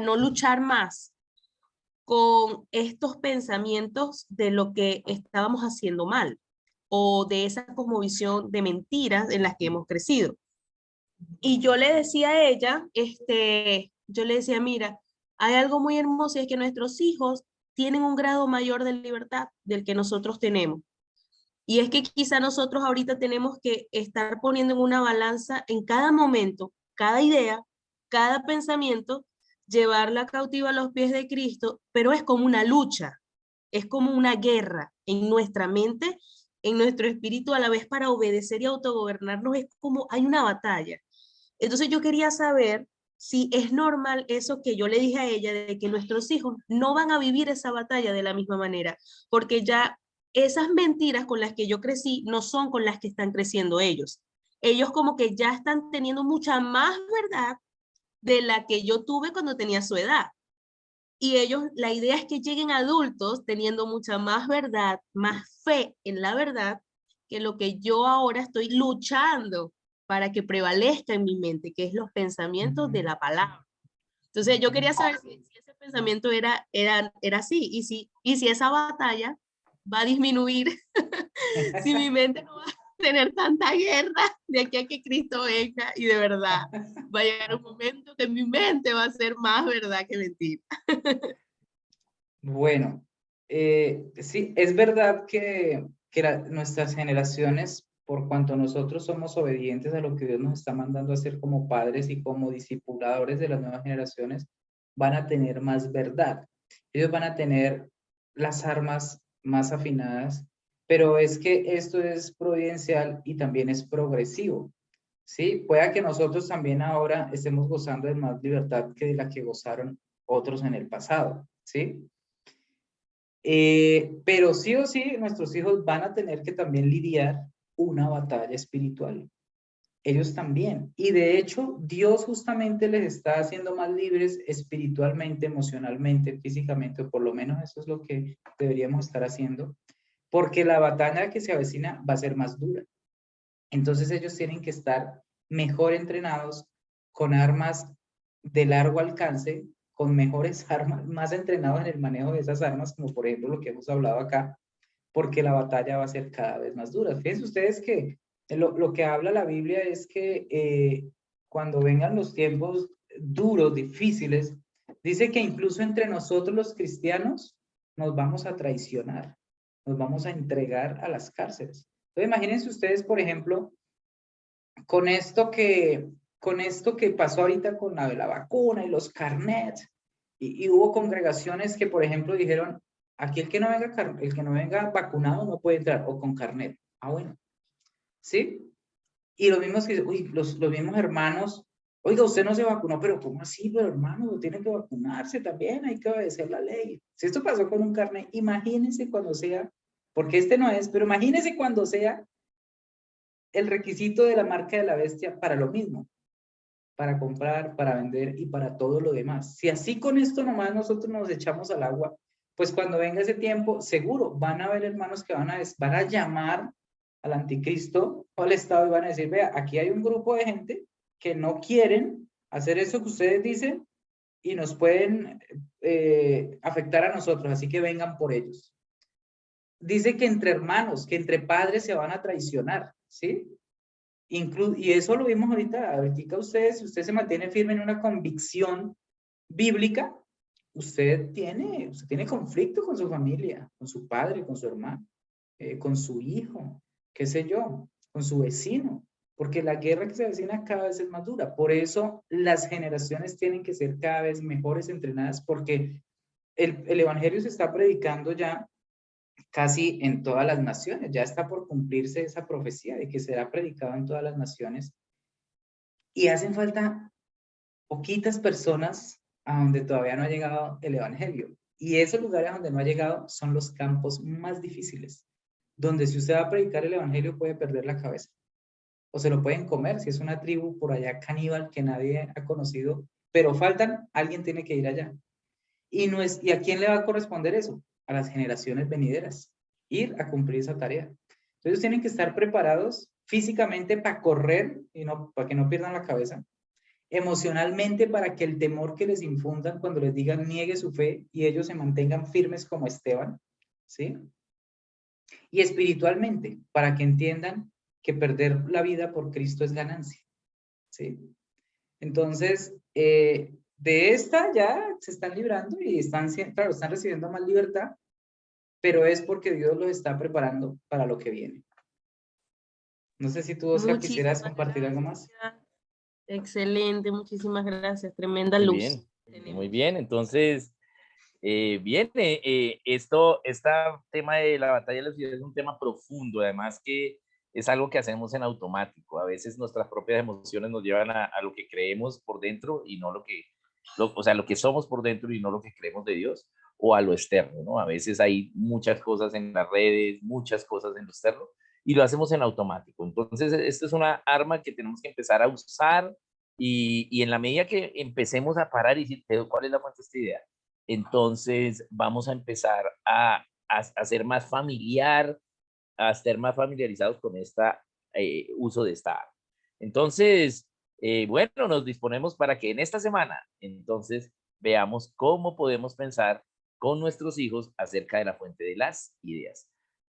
no luchar más con estos pensamientos de lo que estábamos haciendo mal o de esa cosmovisión de mentiras en las que hemos crecido? Y yo le decía a ella, yo le decía, mira, hay algo muy hermoso y es que nuestros hijos tienen un grado mayor de libertad del que nosotros tenemos. Y es que quizá nosotros ahorita tenemos que estar poniendo en una balanza en cada momento, cada idea, cada pensamiento, llevarla cautiva a los pies de Cristo, pero es como una lucha, es como una guerra en nuestra mente, en nuestro espíritu, a la vez para obedecer y autogobernarnos, es como hay una batalla. Entonces yo quería saber si es normal eso que yo le dije a ella, de que nuestros hijos no van a vivir esa batalla de la misma manera, porque ya esas mentiras con las que yo crecí no son con las que están creciendo ellos. Ellos como que ya están teniendo mucha más verdad de la que yo tuve cuando tenía su edad. Y ellos, la idea es que lleguen adultos teniendo mucha más verdad, más fe en la verdad, que lo que yo ahora estoy luchando para que prevalezca en mi mente, que es los pensamientos de la palabra. Entonces yo quería saber si ese pensamiento era así, y si esa batalla va a disminuir, si mi mente no va a tener tanta guerra de aquí a que Cristo venga, y de verdad va a llegar un momento que mi mente va a ser más verdad que mentira. Bueno, sí, es verdad que nuestras generaciones, por cuanto nosotros somos obedientes a lo que Dios nos está mandando a hacer como padres y como discipuladores de las nuevas generaciones, van a tener más verdad. Ellos van a tener las armas más afinadas, pero es que esto es providencial y también es progresivo. Sí, pueda que nosotros también ahora estemos gozando de más libertad que de la que gozaron otros en el pasado, ¿sí? Pero sí o sí, nuestros hijos van a tener que también lidiar una batalla espiritual. ellos también. Y de hecho, Dios justamente les está haciendo más libres espiritualmente, emocionalmente, físicamente, o por lo menos eso es lo que deberíamos estar haciendo, porque la batalla que se avecina va a ser más dura. Entonces ellos tienen que estar mejor entrenados, con armas de largo alcance, con mejores armas, más entrenados en el manejo de esas armas, como por ejemplo lo que hemos hablado acá, porque la batalla va a ser cada vez más dura. Fíjense ustedes que lo que habla la Biblia es que cuando vengan los tiempos duros, difíciles, dice que incluso entre nosotros los cristianos nos vamos a traicionar, nos vamos a entregar a las cárceles. Entonces imagínense ustedes, por ejemplo, con esto que pasó ahorita con la vacuna y los carnets, y hubo congregaciones que, por ejemplo, dijeron, aquí el que no venga vacunado no puede entrar, o con carnet. Ah, bueno. ¿Sí? Y los mismos que, los mismos hermanos, oiga, usted no se vacunó, pero ¿cómo así? Pero hermano, tiene que vacunarse también, hay que obedecer la ley. Si esto pasó con un carnet, imagínense cuando sea, porque este no es, pero imagínense cuando sea el requisito de la marca de la bestia para lo mismo, para comprar, para vender y para todo lo demás. Si así con esto nomás nosotros nos echamos al agua, pues cuando venga ese tiempo, seguro van a haber hermanos que van a llamar al anticristo o al Estado y van a decir, vea, aquí hay un grupo de gente que no quieren hacer eso que ustedes dicen y nos pueden afectar a nosotros, así que vengan por ellos. Dice que entre hermanos, que entre padres se van a traicionar, ¿sí? Y eso lo vimos ahorita ustedes, si usted se mantiene firme en una convicción bíblica, usted tiene conflicto con su familia, con su padre, con su hermano, con su hijo, qué sé yo, con su vecino, porque la guerra que se avecina cada vez es más dura. Por eso las generaciones tienen que ser cada vez mejores entrenadas, porque el evangelio se está predicando ya casi en todas las naciones. Ya está por cumplirse esa profecía de que será predicado en todas las naciones. Y hacen falta poquitas personas a donde todavía no ha llegado el evangelio. Y esos lugares donde no ha llegado son los campos más difíciles, donde si usted va a predicar el evangelio puede perder la cabeza. O se lo pueden comer si es una tribu por allá caníbal que nadie ha conocido, pero faltan, alguien tiene que ir allá. ¿Y a quién le va a corresponder eso? A las generaciones venideras, ir a cumplir esa tarea. Entonces tienen que estar preparados físicamente para correr y para que no pierdan la cabeza, emocionalmente para que el temor que les infundan cuando les digan niegue su fe y ellos se mantengan firmes como Esteban, ¿sí? Y espiritualmente para que entiendan que perder la vida por Cristo es ganancia, ¿sí? Entonces, de esta ya se están librando y están recibiendo más libertad, pero es porque Dios los está preparando para lo que viene. No sé si tú, Oscar, quisieras compartir algo más. Excelente, muchísimas gracias. Tremenda Muy luz. bien, muy bien. Entonces, tema de la batalla de la ciudad es un tema profundo, además que es algo que hacemos en automático. A veces nuestras propias emociones nos llevan a lo que creemos por dentro y no lo que somos por dentro y no lo que creemos de Dios, o a lo externo, ¿no? A veces hay muchas cosas en las redes, muchas cosas en lo externo y lo hacemos en automático. Entonces, esto es una arma que tenemos que empezar a usar y en la medida que empecemos a parar y decir, ¿cuál es la fuente de esta idea? Entonces vamos a empezar a ser más a estar más familiarizados con uso de esta arma. Entonces, bueno, nos disponemos para que en esta semana, entonces, veamos cómo podemos pensar con nuestros hijos acerca de la fuente de las ideas.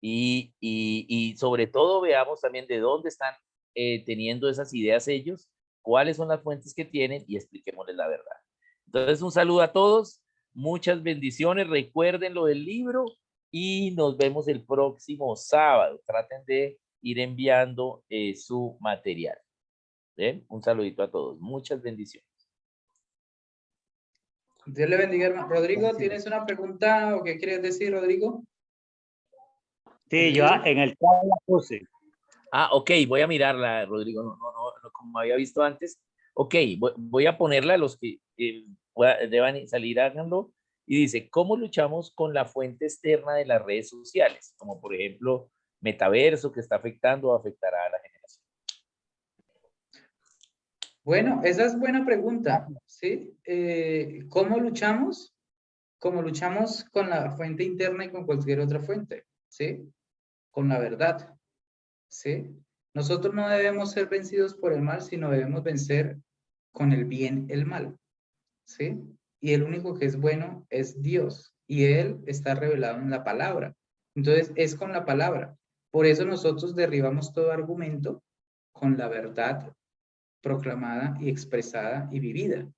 Y sobre todo veamos también de dónde están teniendo esas ideas ellos, cuáles son las fuentes que tienen y expliquémosles la verdad. Entonces, un saludo a todos. Muchas bendiciones, recuerden lo del libro y nos vemos el próximo sábado. Traten de ir enviando su material. ¿Bien? Un saludito a todos. Muchas bendiciones. Dios le bendiga, hermano. Rodrigo, ¿tienes una pregunta o qué quieres decir, Rodrigo? Sí, yo en el chat la puse. Ok, voy a mirarla, Rodrigo, no, como había visto antes. Ok, voy a ponerla, los que deban salir, háganlo. Y dice, ¿cómo luchamos con la fuente externa de las redes sociales? Como por ejemplo, metaverso que está afectando o afectará a la generación. Bueno, esa es buena pregunta, ¿sí? ¿Cómo luchamos? Como luchamos con la fuente interna y con cualquier otra fuente, ¿sí? Con la verdad, ¿sí? Nosotros no debemos ser vencidos por el mal, sino debemos vencer con el bien el mal, ¿sí? Y el único que es bueno es Dios, y Él está revelado en la palabra. Entonces, es con la palabra. Por eso nosotros derribamos todo argumento con la verdad proclamada y expresada y vivida,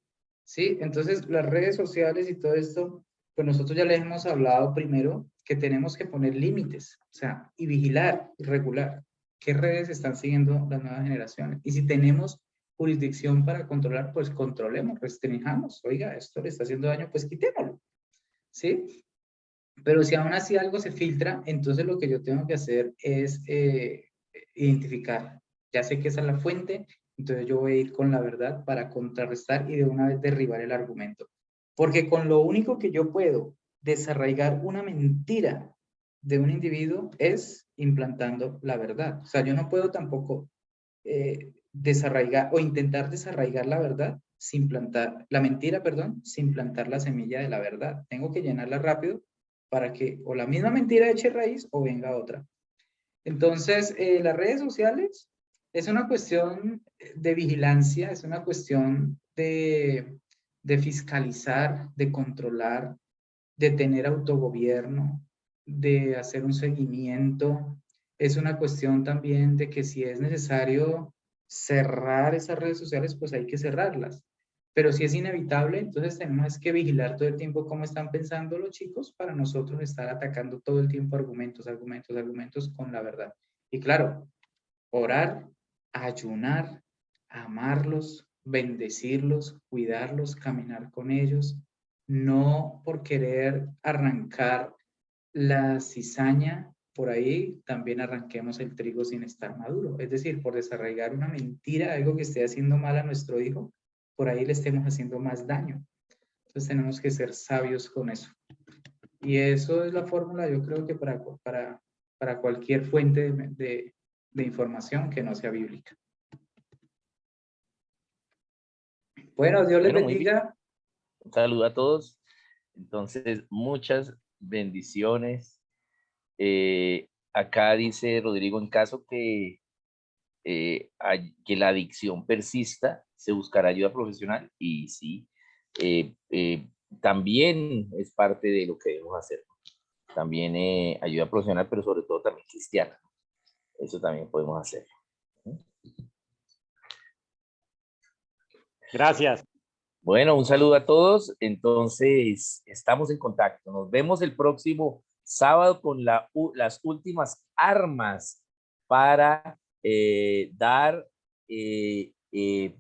¿sí? Entonces, las redes sociales y todo esto, pues nosotros ya les hemos hablado primero que tenemos que poner límites, o sea, y vigilar y regular qué redes están siguiendo las nuevas generaciones. Y si tenemos jurisdicción para controlar, pues controlemos, restringamos. Oiga, esto le está haciendo daño, pues quitémoslo, ¿sí? Pero si aún así algo se filtra, entonces lo que yo tengo que hacer es identificar. Ya sé que esa es la fuente, entonces yo voy a ir con la verdad para contrarrestar y de una vez derribar el argumento. Porque con lo único que yo puedo desarraigar una mentira de un individuo es implantando la verdad. O sea, yo no puedo tampoco desarraigar o intentar desarraigar la verdad sin plantar, la mentira, perdón, sin plantar la semilla de la verdad. Tengo que llenarla rápido para que o la misma mentira eche raíz o venga otra. Entonces, las redes sociales es una cuestión de vigilancia, es una cuestión de fiscalizar, de controlar, de tener autogobierno, de hacer un seguimiento. Es una cuestión también de que si es necesario cerrar esas redes sociales, pues hay que cerrarlas. Pero si es inevitable, entonces tenemos que vigilar todo el tiempo cómo están pensando los chicos para nosotros estar atacando todo el tiempo argumentos, argumentos, argumentos con la verdad. Y claro, orar, ayunar, amarlos, bendecirlos, cuidarlos, caminar con ellos, no por querer arrancar la cizaña, por ahí también arranquemos el trigo sin estar maduro. Es decir, por desarraigar una mentira, algo que esté haciendo mal a nuestro hijo, por ahí le estemos haciendo más daño. Entonces tenemos que ser sabios con eso. Y eso es la fórmula, yo creo que para cualquier fuente de información que no sea bíblica. Bueno, Dios les Bueno, muy bien. bendiga. Un saludo a todos. Entonces, muchas bendiciones. Acá dice Rodrigo, en caso que la adicción persista, se buscará ayuda profesional y sí, también es parte de lo que debemos hacer. También ayuda profesional, pero sobre todo también cristiana. Eso también podemos hacer. Gracias. Bueno, un saludo a todos. Entonces, estamos en contacto. Nos vemos el próximo sábado con las últimas armas para dar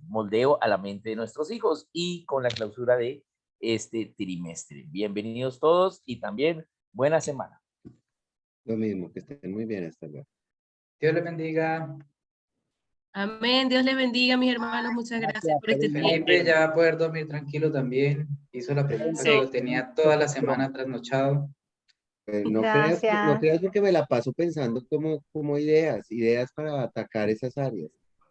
moldeo a la mente de nuestros hijos y con la clausura de este trimestre. Bienvenidos todos y también buena semana. Lo mismo, que estén muy bien, hasta luego. Dios les bendiga. Amén. Dios les bendiga, mis hermanos. Muchas gracias por este tiempo. Felipe ya va a poder dormir tranquilo también. Hizo la pregunta que lo tenía toda la semana trasnochado. No creas porque me la paso pensando como ideas para atacar esas áreas.